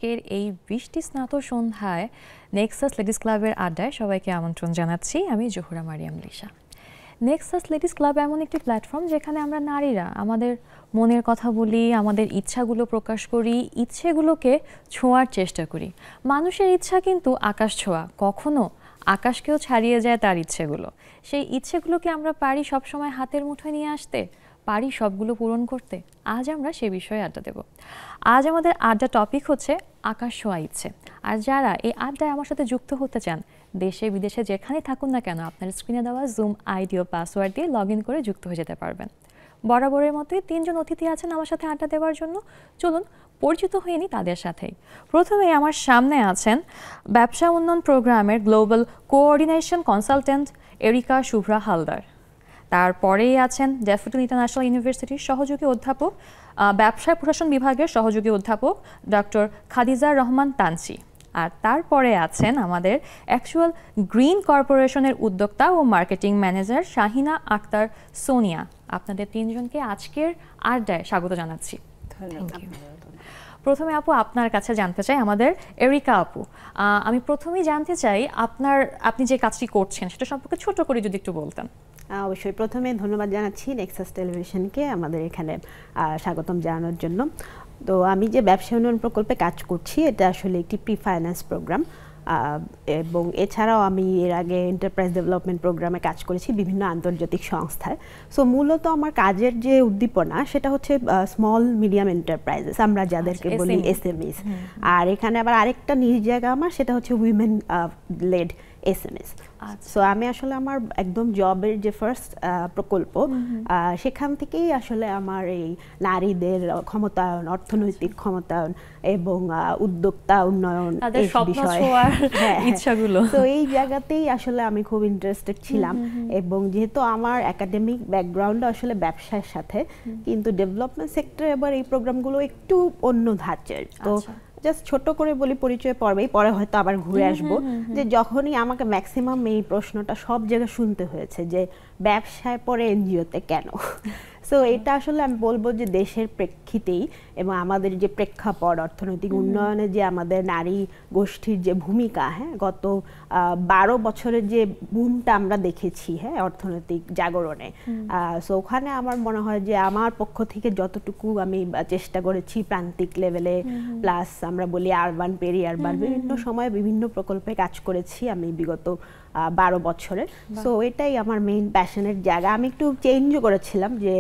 আজকের এই বৃষ্টি স্নাত সন্ধ্যায় নেক্সাস লেডিস ক্লাবের আড্ডায় সবাইকে আমন্ত্রণ জানাচ্ছি। আমি Zohra Mariam Lisha. Nexus ladies club এমন একটি প্ল্যাটফর্ম যেখানে আমরা নারীরা আমাদের মনের কথা বলি, আমাদের ইচ্ছাগুলো প্রকাশ করি, ইচ্ছেগুলোকে ছোঁয়ার চেষ্টা করি। মানুষের ইচ্ছা কিন্তু আকাশ ছোঁয়া, কখনো আকাশকেও ছাড়িয়ে যায় তার ইচ্ছেগুলো। সেই ইচ্ছেগুলোকে আমরা পারি সবসময় হাতের মুঠোয় নিয়ে আসতে, পারি সবগুলো পূরণ করতে। আজ আমরা সে বিষয়ে আড্ডা দেব। আজ আমাদের আড্ডা টপিক হচ্ছে আকাশ ছোঁয়া ইচ্ছে। আর যারা এই আড্ডায় আমার সাথে যুক্ত হতে চান, দেশে বিদেশে যেখানে থাকুন না কেন, আপনার স্ক্রিনে দেওয়া জুম আইডি ও পাসওয়ার্ড দিয়ে লগ ইন করে যুক্ত হয়ে যেতে পারবেন। বরাবরের মতোই 3 জন অতিথি আছেন আমার সাথে আড্ডা দেওয়ার জন্য। চলুন পরিচিত হয়ে নিই তাদের সাথেই। প্রথমে আমার সামনে আছেন ব্যবসা উন্নয়ন প্রোগ্রামের global coordination consultant areca Shubhra Haldar. তারপরেই আছেন ড্যাফোডিল ইন্টারন্যাশনাল ইউনিভার্সিটির সহযোগী অধ্যাপক, ব্যবসায় প্রশাসন বিভাগের সহযোগী অধ্যাপক ডক্টর খাদিজা রহমান তানচি। আর তারপরে আছেন আমাদের অ্যাকচুয়াল গ্রিন কর্পোরেশনের উদ্যোক্তা ও মার্কেটিং ম্যানেজার শাহিনা আক্তার সোনিয়া। আপনাদের 3 জনকে আজকের আড্ডায় স্বাগত জানাচ্ছি। প্রথমে আপু আপনার কাছে জানতে চাই, আমাদের এরিকা আপু, আমি প্রথমেই জানতে চাই আপনি যে কাজটি করছেন সেটা সম্পর্কে ছোট করে যদি একটু বলতেন। অবশ্যই। প্রথমে ধন্যবাদ জানাচ্ছি নেক্সাস টেলিভিশনকে আমাদের এখানে স্বাগতম জানানোর জন্য। তো আমি যে ব্যবসা উন্নয়ন প্রকল্পে কাজ করছি এটা আসলে একটি প্রি ফাইন্যান্স প্রোগ্রাম, এবং এছাড়াও আমি এর আগে এন্টারপ্রাইজ ডেভেলপমেন্ট প্রোগ্রামে কাজ করেছি বিভিন্ন আন্তর্জাতিক সংস্থায়। সো মূলত আমার কাজের যে উদ্দীপনা সেটা হচ্ছে স্মল মিডিয়াম এন্টারপ্রাইজেস, আমরা যাদেরকে বলি এসএমইস। আর এখানে আবার আরেকটা নিজ জায়গা আমার, সেটা হচ্ছে উইমেন লেড এসএমএস। সো আমি আসলে আমার একদম জবের যে ফার্স্ট প্রকল্প, সেখান থেকেই আসলে আমার এই নারীদের ক্ষমতায়ন, অর্থনৈতিক ক্ষমতায়ন এবং উদ্যোক্তা উন্নয়ন এই বিষয়ে ইচ্ছাগুলো, তো এই জায়গাতেই আসলে আমি খুব ইন্টারেস্টেড ছিলাম। এবং যেহেতু আমার একাডেমিক ব্যাকগ্রাউন্ড আসলে ব্যবসার সাথে, কিন্তু ডেভেলপমেন্ট সেক্টরে এবার এই প্রোগ্রামগুলো একটু অন্য ধাঁচের। তো জাস্ট ছোট করে বলি পরিচয় পর্বেই, পরে হয়তো আবার ঘুরে আসবো, যে যখনই আমাকে ম্যাক্সিমাম এই প্রশ্নটা সব জায়গায় শুনতে হয়েছে যে ব্যবসায় পরে এনজিওতে কেন। সো এটা আসলে আমি বলবো যে দেশের প্রেক্ষিতেই এবং আমাদের যে প্রেক্ষাপট, অর্থনৈতিক উন্নয়নে যে আমাদের নারী গোষ্ঠীর যে ভূমিকা, গত 12 বছরের যে বুমটা আমরা দেখেছি অর্থনৈতিক জাগরণে, সো ওখানে আমার মনে হয় যে আমার পক্ষ থেকে যতটুকু আমি চেষ্টা করেছি প্রান্তিক লেভেলে, প্লাস আমরা বলি আরবান পেরি আরবান, বিভিন্ন সময়ে বিভিন্ন প্রকল্পে কাজ করেছি আমি বিগত 12 বছরের। সো এটাই আমার মেইন প্যাশনের জায়গা। আমি একটু চেঞ্জও করেছিলাম যে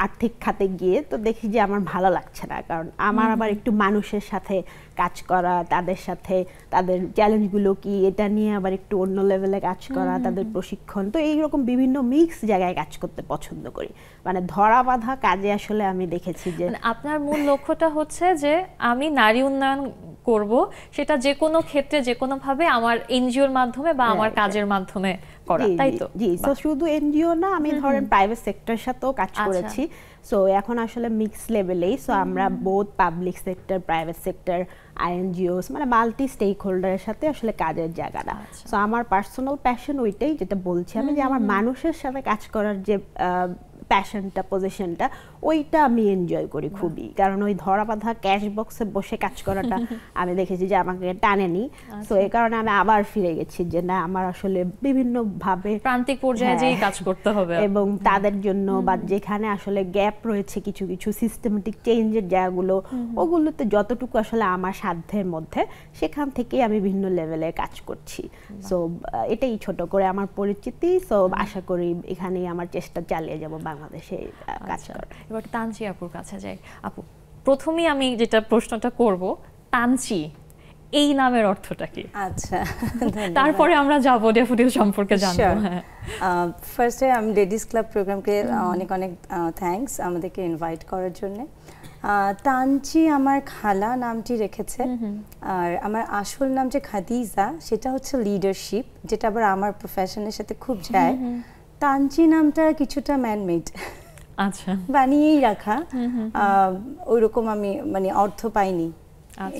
আর্থিক খাতে গিয়ে, তো দেখি যে আমার ভালো লাগছে না, কারণ আমার আবার একটু মানুষের সাথে কাজ করা, তাদের সাথে তাদের চ্যালেঞ্জগুলো কি এটা নিয়ে আবার একটু অন্য লেভেলে কাজ করা, তাদের প্রশিক্ষণ, তো এইরকম বিভিন্ন মিক্স জায়গায় কাজ করতে পছন্দ করি। মানে ধরা বাঁধা কাজে আসলে আমি দেখেছি যে আপনার মূল লক্ষ্যটা হচ্ছে যে আমি নারী উন্নয়ন করব, সেটা যে কোনো ক্ষেত্রে যে কোনো ভাবে আমার এনজিওর মাধ্যমে বা আমার কাজের মাধ্যমে করা, তাই তো? জি, তো শুধু এনজিও না, আমি ধরেন প্রাইভেট সেক্টরের সাথেও কাজ করেছি। সো এখন আসলে মিক্স লেভেলেই, সো আমরা both public sector, private sector, INGOs, মানে মাল্টি স্টেক হোল্ডারের সাথে আসলে কাজের জায়গাটা। সো আমার পার্সোনাল প্যাশন ওইটাই, যেটা বলছি আমি, যে আমার মানুষের সাথে কাজ করার যে প্যাশনটা, পজিশনটা, ওইটা আমি এনজয় করি খুবই। কারণ ওই ধরা বাঁধা ক্যাশ বক্সে বসে কাজ করাটা আমি দেখেছি যে আমাকে টানেনি। তো এই কারণে আমি আবার ফিরে গেছি যে না, আমার আসলে বিভিন্ন ভাবে প্রান্তিক পর্যায়ে যেই কাজ করতে হবে, এবং তাদের জন্য বা যেখানে আসলে গ্যাপ রয়েছে কিছু কিছু সিস্টেমেটিক চেঞ্জের জায়গাগুলো, ওগুলোতে যতটুকু আসলে আমার সাধ্যের মধ্যে, সেখান থেকেই আমি বিভিন্ন লেভেলে কাজ করছি। সো এটাই ছোট করে আমার পরিচিতি। সো আশা করি এখানেই আমার চেষ্টা চালিয়ে যাব বাংলাদেশে কাজ করার। এবার তানচি আপুর কাছে যাই। আপু, প্রথমেই আমি যেটা প্রশ্নটা করব, তানচি এই নামের অর্থটা কি? আচ্ছা, তারপরে আমরা যাব ড্যাফোডিল সম্পর্কে জানবো। ফার্স্টে আমি লেডিস ক্লাব প্রোগ্রামকে অনেক অনেক থ্যাঙ্কস আমাদেরকে ইনভাইট করার জন্য। তানচি আমার খালা নামটি রেখেছে, আর আমার আসল নাম যে খাদিজা, সেটা হচ্ছে লিডারশিপ, যেটা আবার আমার প্রফেশনের সাথে খুব যায়। তানচি নামটা কিছুটা ম্যানমেড, আচ্ছা, বানিয়েই রাখা, ওইরকম আমি মানে অর্থ পাইনি,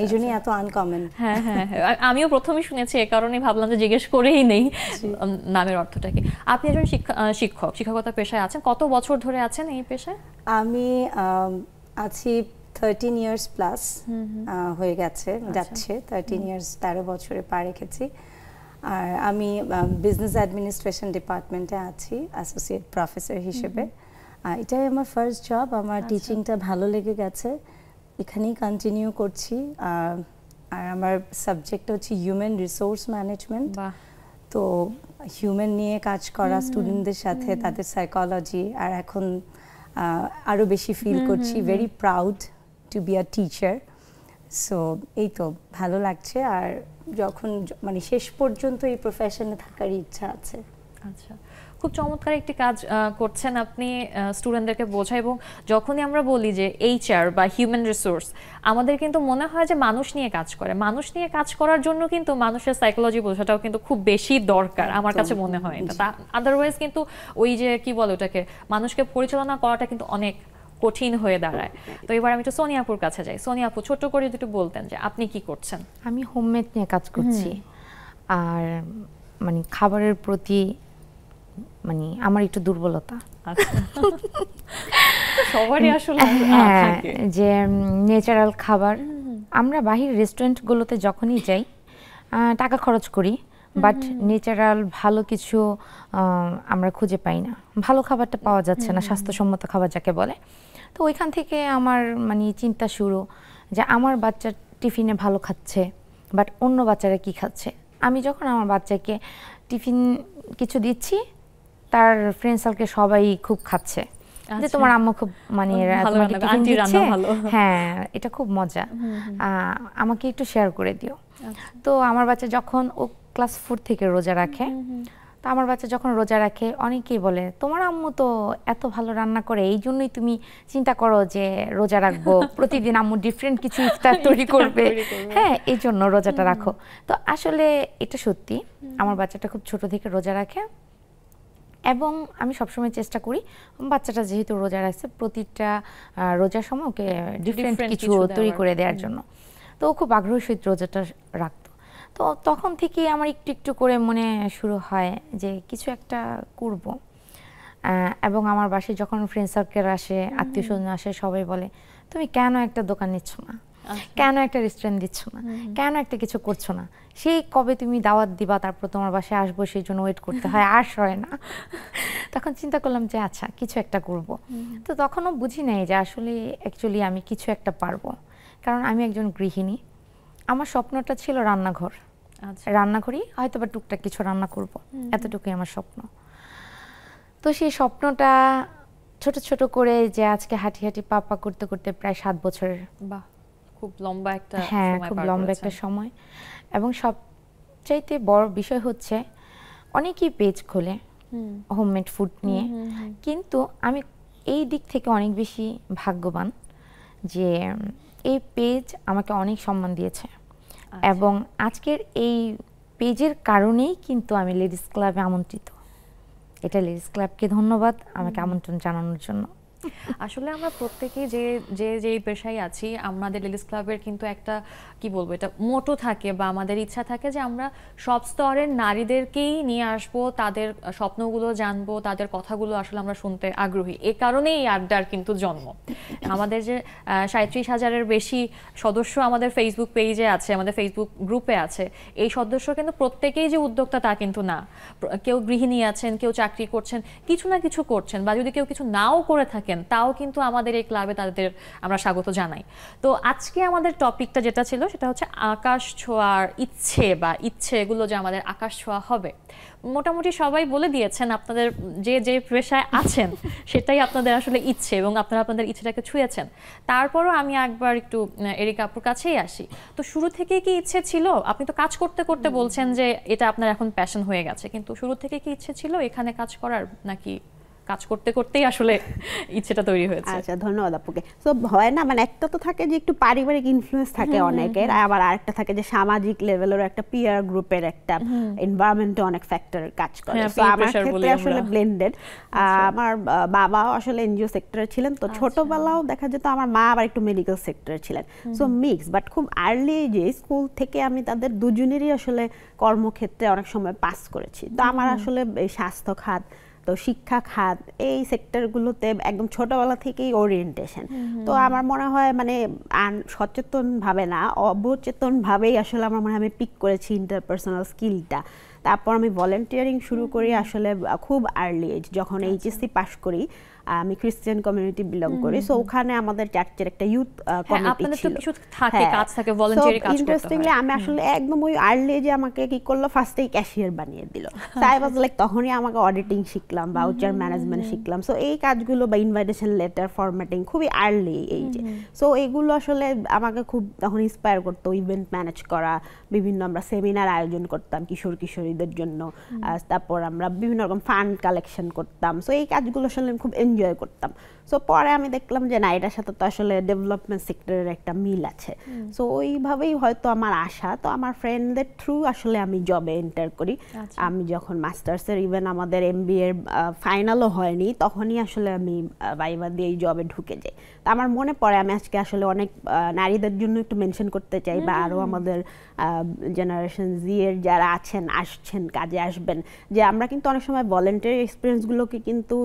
এই জন্যই এত আনকমন। হ্যাঁ হ্যাঁ, আমিও প্রথমেই শুনেছি, এই কারণে ভাবলাম যে জিজ্ঞেস করেই নেই নামের অর্থটা কি। আপনি একজন শিক্ষকতা পেশায় আছেন, কত বছর ধরে আছেন এই পেশায়? আমি আছি 13 ইয়ার্স প্লাস হয়ে গেছে, যাচ্ছে 13 ইয়ার্স, 13 বছরে পা রেখেছি। আর আমি বিজনেস অ্যাডমিনিস্ট্রেশন ডিপার্টমেন্টে আছি অ্যাসোসিয়েট প্রফেসর হিসেবে। এটাই আমার ফার্স্ট জব। আমার টিচিংটা ভালো লেগে গেছে, এখানেই কন্টিনিউ করছি। আর আমার সাবজেক্ট হচ্ছে হিউম্যান রিসোর্স ম্যানেজমেন্ট। তো হিউম্যান নিয়ে কাজ করা, স্টুডেন্টদের সাথে তাদের সাইকোলজি, আর এখন আরও বেশি ফিল করছি very proud to be a teacher. So এই তো ভালো লাগছে, আর যখন মানে শেষ পর্যন্ত এই প্রফেশনে থাকার ইচ্ছা আছে। আচ্ছা, খুব চমৎকার একটি কাজ করছেন আপনি স্টুডেন্টদেরকে বোঝা। এবং যখনই আমরা বলি যে এইচআর বা হিউম্যান রিসোর্স, আমাদের কিন্তু মনে হয় যে মানুষ নিয়ে কাজ করে। মানুষ নিয়ে কাজ করার জন্য কিন্তু মানুষের সাইকোলজি বোঝাটাও কিন্তু খুব বেশি দরকার, আমার কাছে মনে হয় এটা। আদারওয়াইজ কিন্তু ওই যে কি বলে ওটাকে, মানুষকে পরিচালনা করাটা কিন্তু অনেক কঠিন হয়ে দাঁড়ায়। তো এবার আমি একটু সোনিয়া আপুর কাছে যাই। সোনিয়া আপু, ছোট করে যদি একটু বলতেন যে আপনি কি করছেন। আমি হোমমেড নিয়ে কাজ করছি, আর মানে খাবারের প্রতি মানে আমার একটু দুর্বলতা। সবারই আসলে থাকে যে ন্যাচারাল খাবার। আমরা বাহির রেস্টুরেন্টগুলোতে যখনই যাই টাকা খরচ করি, বাট ন্যাচারাল ভালো কিছু আমরা খুঁজে পাই না, ভালো খাবারটা পাওয়া যাচ্ছে না, স্বাস্থ্যসম্মত খাবার যাকে বলে। তো ওইখান থেকে আমার মানে চিন্তা শুরু যে আমার বাচ্চা টিফিনে ভালো খাচ্ছে, বাট অন্য বাচ্চারা কি খাচ্ছে। আমি যখন আমার বাচ্চাকে টিফিন কিছু দিচ্ছি, তার ফ্রেন্ড সার্কেল সবাই খুব খাচ্ছে যে তোমার আম্মু খুব মানে তোমাকে টিফিন দিচ্ছে, হ্যাঁ এটা খুব মজা, আমাকে একটু শেয়ার করে দিও। তো আমার বাচ্চা যখন ও ক্লাস 4 থেকে রোজা রাখে, তো আমার বাচ্চা যখন রোজা রাখে অনেকেই বলে তোমার আম্মু তো এত ভালো রান্না করে, এই জন্যই তুমি চিন্তা করো যে রোজা রাখবো, প্রতিদিন আম্মু ডিফারেন্ট কিছু ইফতার তৈরি করবে, হ্যাঁ এই জন্য রোজাটা রাখো। তো আসলে এটা সত্যি, আমার বাচ্চাটা খুব ছোট থেকে রোজা রাখে, এবং আমি সবসময় চেষ্টা করি বাচ্চাটা যেহেতু রোজা রাখছে প্রতিটা রোজার সময় ওকে ডিফারেন্ট কিছু তৈরি করে দেওয়ার জন্য। তো ও খুব আগ্রহের সহিত রোজাটা রাখতো। তো তখন থেকে আমার একটু একটু করে মনে শুরু হয় যে কিছু একটা করব। এবং আমার বাসায় যখন ফ্রেন্ড সার্কেল আসে, আত্মীয় স্বজন আসে, সবাই বলে তুমি কেন একটা দোকান নিচ্ছ না, কেন একটা রেস্টুরেন্ট দিচ্ছ না, কেন একটা কিছু করছো না, সেই কবে তুমি দাওয়াত দিবা তারপর তোমার বাসায় আসবো, সেই জন্য ওয়েট করতে হয়, আর হয় না। তখন চিন্তা করলাম যে আচ্ছা কিছু একটা করব। তো তখনও বুঝি নাই যে আসলে অ্যাকচুয়ালি আমি কিছু একটা পারবো, কারণ আমি একজন গৃহিণী। আমার স্বপ্নটা ছিল রান্নাঘর, রান্নাঘরই হয়তো বা টুকটাক কিছু রান্না করব, এতটুকুই আমার স্বপ্ন। তো সেই স্বপ্নটা ছোট ছোট করে যে আজকে হাঁটি হাঁটি পা করতে করতে প্রায় 7 বছরের, বাহ খুব লম্বা একটা সময়, হ্যাঁ খুব লম্বা একটা সময়। এবং সবচাইতে বড় বিষয় হচ্ছে অনেকেই পেজ খোলে হোমমেড ফুড নিয়ে, কিন্তু আমি এই দিক থেকে অনেক বেশি ভাগ্যবান যে এই পেজ আমাকে অনেক সম্মান দিয়েছে। এবং আজকের এই পেজের কারণেই কিন্তু আমি লেডিস ক্লাবে আমন্ত্রিত। এটা লেডিস ক্লাবকে ধন্যবাদ আমাকে আমন্ত্রণ জানানোর জন্য। আসলে আমরা প্রত্যেকেই যে পেশায় আছি, আমাদের লেডিস ক্লাবের কিন্তু একটা কি বলবো, এটা মোটো থাকে বা আমাদের ইচ্ছা থাকে যে আমরা সব স্তরের নারীদেরকেই নিয়ে আসবো, তাদের স্বপ্নগুলো জানবো, তাদের কথাগুলো আসলে আমরা শুনতে আগ্রহী। এ কারণেই এই আড্ডার কিন্তু জন্ম। আমাদের যে 37,000-এর বেশি সদস্য আমাদের ফেসবুক পেজে আছে, আমাদের ফেসবুক গ্রুপে আছে, এই সদস্য কিন্তু প্রত্যেকেই যে উদ্যোক্তা তা কিন্তু না। কেউ গৃহিণী আছেন, কেউ চাকরি করছেন, কিছু না কিছু করছেন, বা যদি কেউ কিছু নাও করে থাকেন তাও কিন্তু আমাদের এই ক্লাবে তাদের আমরা স্বাগত জানাই। তো আজকে আমাদের টপিকটা যেটা ছিল সেটা হচ্ছে আকাশ ছোঁয়ার ইচ্ছে, বা ইচ্ছে এগুলো যে আমাদের আকাশ ছোঁয়া হবে। মোটামুটি সবাই বলে দিয়েছেন আপনাদের যে পেশায় আছেন সেটাই আপনাদের আসলে ইচ্ছে, এবং আপনারা আপনাদের ইচ্ছেটাকে ছুঁয়েছেন। তারপরও আমি একবার একটু এরিকা আপুর কাছেই আসি। তো শুরু থেকে কি ইচ্ছে ছিল? আপনি তো কাজ করতে করতে বলছেন যে এটা আপনার এখন প্যাশন হয়ে গেছে, কিন্তু শুরু থেকে কি ইচ্ছে ছিল এখানে কাজ করার, নাকি কাজ করতে করতেই আসলে ইচ্ছেটা তৈরি হয়েছে? আচ্ছা, ধন্যবাদ আপুকে। তো হয় না, মানে একটা তো থাকে যে একটু পারিবারিক ইনফ্লুয়েন্স থাকে অনেকের, আবার আরেকটা থাকে যে সামাজিক লেভেলের একটা পিয়ার গ্রুপের একটা এনভায়রনমেন্টে অনেক ফ্যাক্টর কাজ করে। তো আমার ক্ষেত্রে আসলে ব্লেন্ডেড। আমার বাবা আসলে এনজিও সেক্টরে ছিলেন, তো ছোটবেলাও দেখা যেত আমার মা আবার একটু মেডিকেল সেক্টরে ছিলেন, সো মিক্স। বাট খুব আর্লি এজে স্কুল থেকে আমি তাদের দুজনেরই আসলে কর্মক্ষেত্রে অনেক সময় পাস করেছি। তো আমার আসলে এই স্বাস্থ্য খাত তো শিক্ষা খাত এই সেক্টরগুলোতে একদম ছোটবেলা থেকেই ওরিয়েন্টেশন। তো আমার মনে হয় মানে সচেতনভাবে না, অবচেতনভাবেই আসলে আমার মনে হয় আমি পিক করেছি ইন্টারপার্সোনাল স্কিলটা। তারপর আমি ভলেন্টিয়ারিং শুরু করি আসলে খুব আর্লি এজ, যখন এইচএসসি পাশ করি। আমি খ্রিস্টান কমিউনিটি বিলং করি, সো ওখানে আমাদের চার্চের একটা ইউথ কমিটি ছিল। ইন্টারেস্টিংলি আমি আসলে একদম ওই আর্লি এজে আমাকে কি করলো, ফার্স্টেই ক্যাশিয়ার বানিয়ে দিল। সো আই ওয়াজ লাইক, তখনই আমাকে অডিটিং শিখলাম, ভাউচার ম্যানেজমেন্ট শিখলাম। সো এই কাজগুলো বা ইনভাইটেশন লেটার ফরম্যাটিং খুবই আর্লি এইজে। সো এগুলো আসলে আমাকে খুব তখন ইন্সপায়ার করতো। ইভেন্ট ম্যানেজ করা, বিভিন্ন আমরা সেমিনার আয়োজন করতাম কিশোর কিশোরীদের জন্য, তারপর আমরা বিভিন্ন রকম ফান্ড কালেকশন করতাম। সো এই কাজগুলো আসলে খুব এনজয় করতাম। সো পরে আমি দেখলাম যে না, এটার সাথে তো আসলে ডেভেলপমেন্ট সেক্টরের একটা মিল আছে। সো ওইভাবেই হয়তো আমার আশা। তো আমার ফ্রেন্ডদের থ্রু আসলে আমি জবে এন্টার করি। আমি যখন মাস্টার্সের ইভেন আমাদের MBA এর ফাইনালও হয়নি, তখনই আসলে আমি ভাইভা দিয়ে এই জবে ঢুকে যাই। তো আমার মনে পড়ে, আমি আজকে আসলে অনেক নারীদের জন্য একটু মেনশন করতে চাই, বা আরও আমাদের জেনারেশন জি এর যারা আছেন, আসছেন, কাজে আসবেন, যে আমরা কিন্তু অনেক সময় ভলেন্টারি এক্সপিরিয়েন্সগুলোকে কিন্তু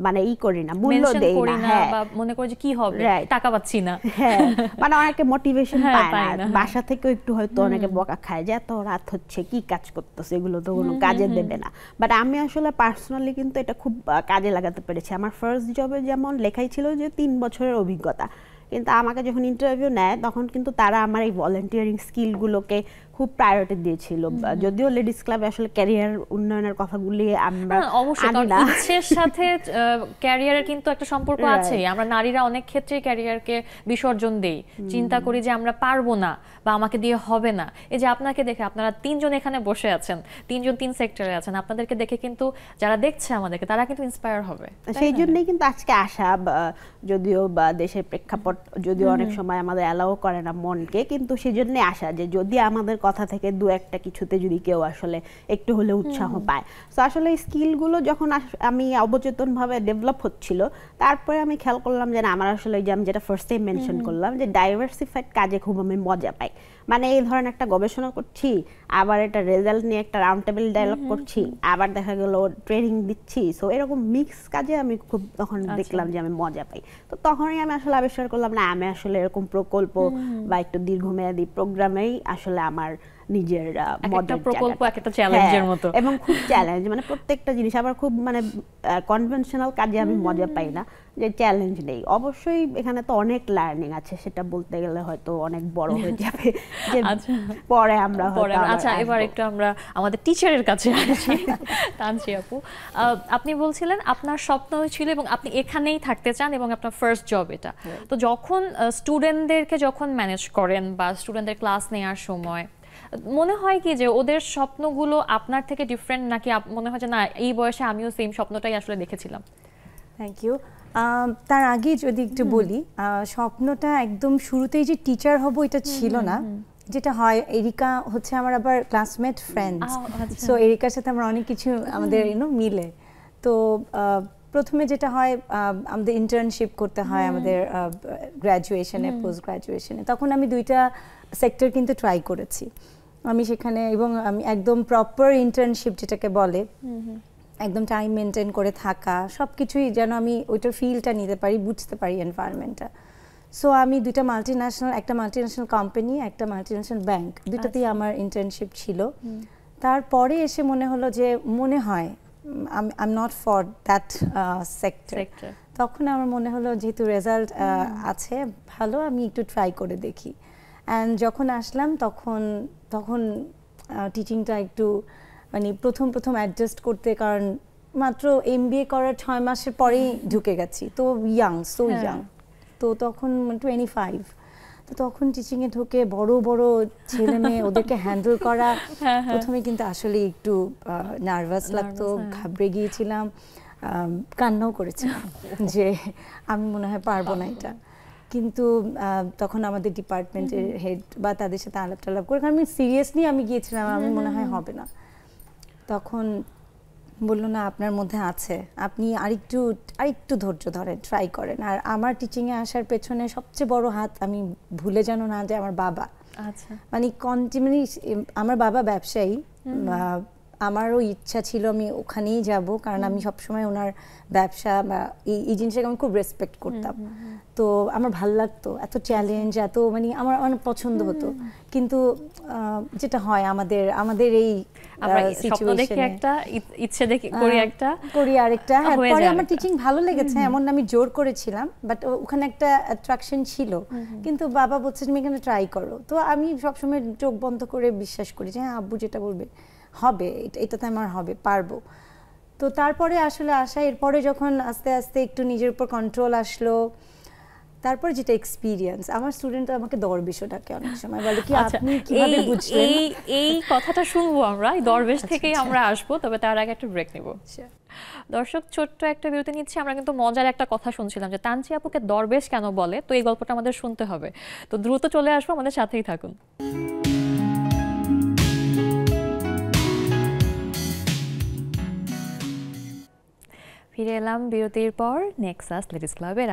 মানে করি না, মূল্য দেই না। হ্যাঁ, বা মনে করি যে কি হবে, টাকা পাচ্ছি না। হ্যাঁ, মানে অনেকে মোটিভেশন পায় না, বাসা থেকেও একটু হয়তো অনেকে বকা খায় যে এত রাত হচ্ছে কি কাজ করতেছে, এগুলো তো কোনো কাজে দেবে না। বাট আমি আসলে পার্সোনালি কিন্তু এটা খুব কাজে লাগাতে পেরেছি। আমার ফার্স্ট জবে যেমন লেখাই ছিল যে 3 বছরের অভিজ্ঞতা, কিন্তু আমাকে যখন ইন্টারভিউ নেয় তখন কিন্তু তারা আমার এই ভলেন্টিয়ারিং স্কিলগুলোকে খুব প্রায়োরিটি দিয়েছিল। যদিও লেডিস ক্লাবে আসলে ক্যারিয়ার উন্নয়নের কথাগুলি আমরা অবশ্যই ইচ্ছের সাথে ক্যারিয়ারের কিন্তু একটা সম্পর্ক আছে। আমরা নারীরা অনেক ক্ষেত্রে ক্যারিয়ারকে বিসর্জন দেই, চিন্তা করি যে আমরা পারবো না বা আমাকে দিয়ে হবে না। এই যে আপনাকে দেখে, আপনারা 3 জন এখানে বসে আছেন, 3 জন 3 সেক্টরে আছেন, আপনাদেরকে দেখে কিন্তু যারা দেখছে আমাদেরকে তারা কিন্তু ইন্সপায়ার হবে। সেই জন্যই কিন্তু আজকে আসা, যদিও বা দেশের প্রেক্ষাপট যদিও অনেক সময় আমাদের অ্যালাউ করে না মনকে, কিন্তু সেই জন্যই আসা যে যদি আমাদের কথা থেকে দু একটা কিছুতে যদি কেউ আসলে একটু হলে উৎসাহ পায়। তো আসলে এই স্কিলগুলো যখন আমি অবচেতনভাবে ডেভেলপ হচ্ছিল, তারপরে আমি খেয়াল করলাম যে না, আমার আসলে যে আমি যেটা ফার্স্ট টাইম মেনশন করলাম যে ডাইভার্সিফাইড কাজে খুব আমি মজা পাই। মানে এই ধরনের একটা গবেষণা করছি, আবার এটা রেজাল্ট নিয়ে একটা রাউন্ড টেবিল ডায়ালগ করছি, আবার দেখা গেল ট্রেনিং দিচ্ছি। সো এরকম মিক্স কাজে আমি খুব তখন দেখলাম যে আমি মজা পাই। তো তখনই আমি আসলে আবিষ্কার করলাম না, আমি আসলে এরকম প্রকল্প বা একটু দীর্ঘমেয়াদী প্রোগ্রামেই আসলে আমার নিজের একটা প্রকল্প একটা চ্যালেঞ্জের মতো, এবং খুব চ্যালেঞ্জ, মানে প্রত্যেকটা জিনিস আবার খুব মানে কনভেনশনাল কাজে আমি মজা পাই না, যে চ্যালেঞ্জ নেই। অবশ্যই এখানে তো অনেক লার্নিং আছে, সেটা বলতে গেলে হয়তো অনেক বড় হয়ে যাবে, যে পরে আমরা আচ্ছা এবার একটু আমরা আমাদের টিচারের কাছে আসি। তানচি আপু, আপনি বলছিলেন আপনার স্বপ্ন ছিল এবং আপনি এখানেই থাকতে চান এবং আপনার ফার্স্ট জব এটা। তো যখন স্টুডেন্টদেরকে যখন ম্যানেজ করেন বা স্টুডেন্টদের ক্লাস নেওয়ার সময় মনে হয় কি যে ওদের স্বপ্নগুলো আপনার থেকে ডিফারেন্ট, নাকি মনে হয় যে না এই বয়সে আমিও সেম স্বপ্নটাই আসলে দেখেছিলাম? Thank you. তার আগে যদি একটু বলি, স্বপ্নটা একদম শুরুতেই যে টিচার হব এটা ছিল না। যেটা হয়, এরিকা হচ্ছে আমার আবার ক্লাসমেট ফ্রেন্ডস, সো এরিকার সাথে আমার অনেক কিছু আমাদের মিলে। তো প্রথমে যেটা হয়, আমাদের ইন্টার্নশিপ করতে হয় আমাদের গ্র্যাজুয়েশনে, পোস্ট গ্র্যাজুয়েশনে। তখন আমি 2টা সেক্টর কিন্তু ট্রাই করেছি আমি সেখানে, এবং আমি একদম প্রপার ইন্টার্নশিপ যেটাকে বলে, একদম টাইম মেনটেন করে থাকা, সব কিছুই যেন আমি ওইটার ফিলটা নিতে পারি, বুঝতে পারি এনভায়রনমেন্টটা। সো আমি 2টা মাল্টিন্যাশনাল, একটা মাল্টিন্যাশনাল কোম্পানি, একটা মাল্টিন্যাশনাল ব্যাংক, 2টাতেই আমার ইন্টার্নশিপ ছিল। তারপরে এসে মনে হলো যে মনে হয় I am not for that sector. তখন আমার মনে হলো যেহেতু রেজাল্ট আছে ভালো, আমি একটু ট্রাই করে দেখি। অ্যান্ড যখন আসলাম তখন টিচিংটা একটু মানে প্রথম অ্যাডজাস্ট করতে, কারণ মাত্র MBA করার 6 মাসের পরেই ঢুকে গেছি, তো সো ইয়াং। তো তখন 25, তো তখন টিচিংয়ে ঢুকে বড় বড় ছেলে মেয়ে, ওদেরকে হ্যান্ডেল করা প্রথমে কিন্তু আসলে একটু নার্ভাস লাগতো, ঘাবড়ে গিয়েছিলাম, কান্নাও করেছিলাম যে আমি মনে হয় পারবো না এটা। কিন্তু তখন আমাদের ডিপার্টমেন্টের হেড বা তাদের সাথে আলাপ টালাপ করে, কারণ আমি সিরিয়াসলি আমি গিয়েছিলাম, আমি মনে হয় হবে না, তখন বললো না আপনার মধ্যে আছে, আপনি আরেকটু ধৈর্য ধরেন, ট্রাই করেন। আর আমার টিচিংয়ে আসার পেছনে সবচেয়ে বড় হাত আমি ভুলে যেন না যে আমার বাবা। আচ্ছা, মানে কন্টিনিউয়াসলি আমার বাবা ব্যবসায়ী, আমারও ইচ্ছা ছিল আমি ওখানেই যাব, কারণ আমি সবসময় ওনার ব্যবসা বা এই জিনিসটাকে আমি খুব রেসপেক্ট করতাম। তো আমার ভালো লাগতো, এত চ্যালেঞ্জ, এত মানে আমার অনেক পছন্দ হতো। কিন্তু যেটা হয় আমাদের এই আমরা স্বপ্ন দেখি একটা, ইচ্ছে দেখি করি আরেকটা। হ্যাঁ, পরে আমার টিচিং ভালো লেগেছে, এমন আমি জোর করেছিলাম, বাট ওখানে একটা অ্যাট্রাকশন ছিল। কিন্তু বাবা বলছে তুমি এখানে ট্রাই করো। তো আমি সবসময় চোখ বন্ধ করে বিশ্বাস করি যে হ্যাঁ, আব্বু যেটা বলবে হবে, এটাতে আমার হবে, পারবো। তো তারপরে আসলে আসা, এরপরে যখন আস্তে আস্তে একটু নিজের উপর কন্ট্রোল আসলো, তারপর যেটা এক্সপিরিয়েন্স, আমার স্টুডেন্ট আমাকে দরবেশও ডাকে অনেক সময়, বলে কি আপনি কিভাবে বুঝলেন? এই কথাটা শুনবো আমরা, এই দরবেশ থেকেই আমরা আসবো, তবে তার আগে একটা ব্রেক নিব। দর্শক, ছোট্ট একটা বিরতি নিচ্ছি। আমরা কিন্তু মজার একটা কথা শুনছিলাম যে তানচি আপুকে দরবেশ কেন বলে, তো এই গল্পটা আমাদের শুনতে হবে। তো দ্রুত চলে আসবো, আমাদের সাথেই থাকুন। ফিরে এলাম বিরতির পর নেক্সাস লেডিস ক্লাবের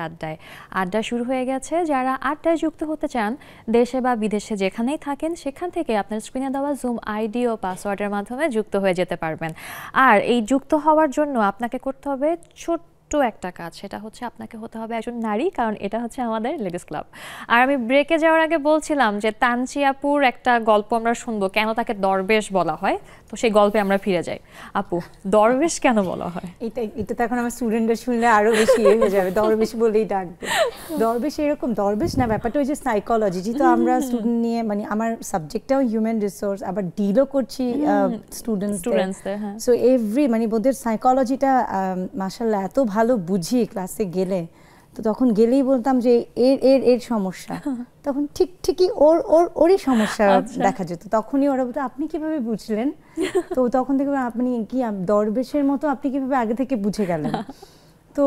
আড্ডা শুরু হয়ে গেছে। যারা আড্ডায় যুক্ত হতে চান, দেশে বা বিদেশে যেখানেই থাকেন, সেখান থেকে আপনার স্ক্রিনে দেওয়া জুম আইডি ও পাসওয়ার্ডের মাধ্যমে যুক্ত হয়ে যেতে পারবেন। আর এই যুক্ত হওয়ার জন্য আপনাকে করতে হবে ছোট্ট একটা কাজ, সেটা হচ্ছে আপনাকে হতে হবে একজন নারী, কারণ এটা হচ্ছে আমাদের লেডিস ক্লাব। আর আমি ব্রেকে যাওয়ার আগে বলছিলাম যে তানচি আপুর একটা গল্প আমরা শুনবো, কেন তাকে দরবেশ বলা হয়। তো সেই গল্পে আমরা ফিরে যাই। আপু, দরবেশ কেন বলা হয়? এটা তো এখন আমার স্টুডেন্টরা শুনলে আরো বেশি হয়ে যাবে, দরবেশ বলেই ডাকবে। দরবেশ এরকম দরবেশ না, ব্যাপারটা ওই যে সাইকোলজি, যেহেতু আমরা স্টুডেন্ট নিয়ে, মানে আমার সাবজেক্টটাও হিউম্যান রিসোর্স, আবার ডিলও করছি স্টুডেন্টসদের। সো এভরি মানে ওদের সাইকোলজিটা মাশাআল্লাহ এত ভালো বুঝি ক্লাসে গেলে। তো তখন গেলেই বলতাম যে এর সমস্যা, তখন ঠিকই ওরই সমস্যা দেখা যেত। তখনই ওরা বলতো আপনি কিভাবে বুঝলেন? তো তখন থেকে আপনি কি দরবেশের মতো আপনি কিভাবে আগে থেকে বুঝে গেলেন? তো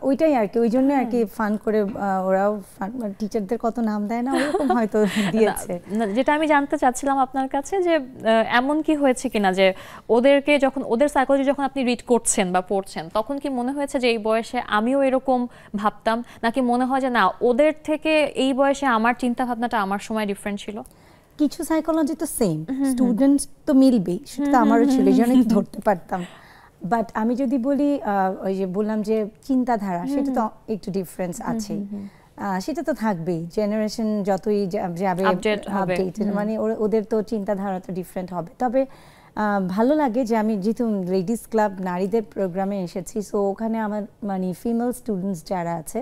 ওইটাই আর কি, ওই জন্য আর কি ফান করে ওরাও টিচারদের কত নাম দেয় না, ওরকম হয়তো দিয়েছে। যেটা আমি জানতে চাচ্ছিলাম আপনার কাছে, যে এমন কি হয়েছে কিনা যে ওদেরকে যখন, ওদের সাইকোলজি যখন আপনি রিড করছেন বা পড়ছেন, তখন কি মনে হয়েছে যে এই বয়সে আমিও এরকম ভাবতাম, নাকি মনে হয় যে না, ওদের থেকে এই বয়সে আমার চিন্তা ভাবনাটা আমার সময় ডিফারেন্ট ছিল? কিছু সাইকোলজি তো সেম, স্টুডেন্টস তো মিলবেই, সেটা তো আমারও ছিল, এই জন্য ধরতে পারতাম। বাট আমি যদি বলি, ওই যে বললাম যে চিন্তাধারা, সেটা তো একটু ডিফারেন্স আছে, সেটা তো থাকবেই। জেনারেশন যতই যাবে আপডেটেড, মানে ওদের তো চিন্তাধারা তো ডিফারেন্ট হবে। তবে ভালো লাগে যে আমি যেহেতু লেডিস ক্লাব নারীদের প্রোগ্রামে এসেছি, সো ওখানে আমার মানে ফিমেল স্টুডেন্টস যারা আছে,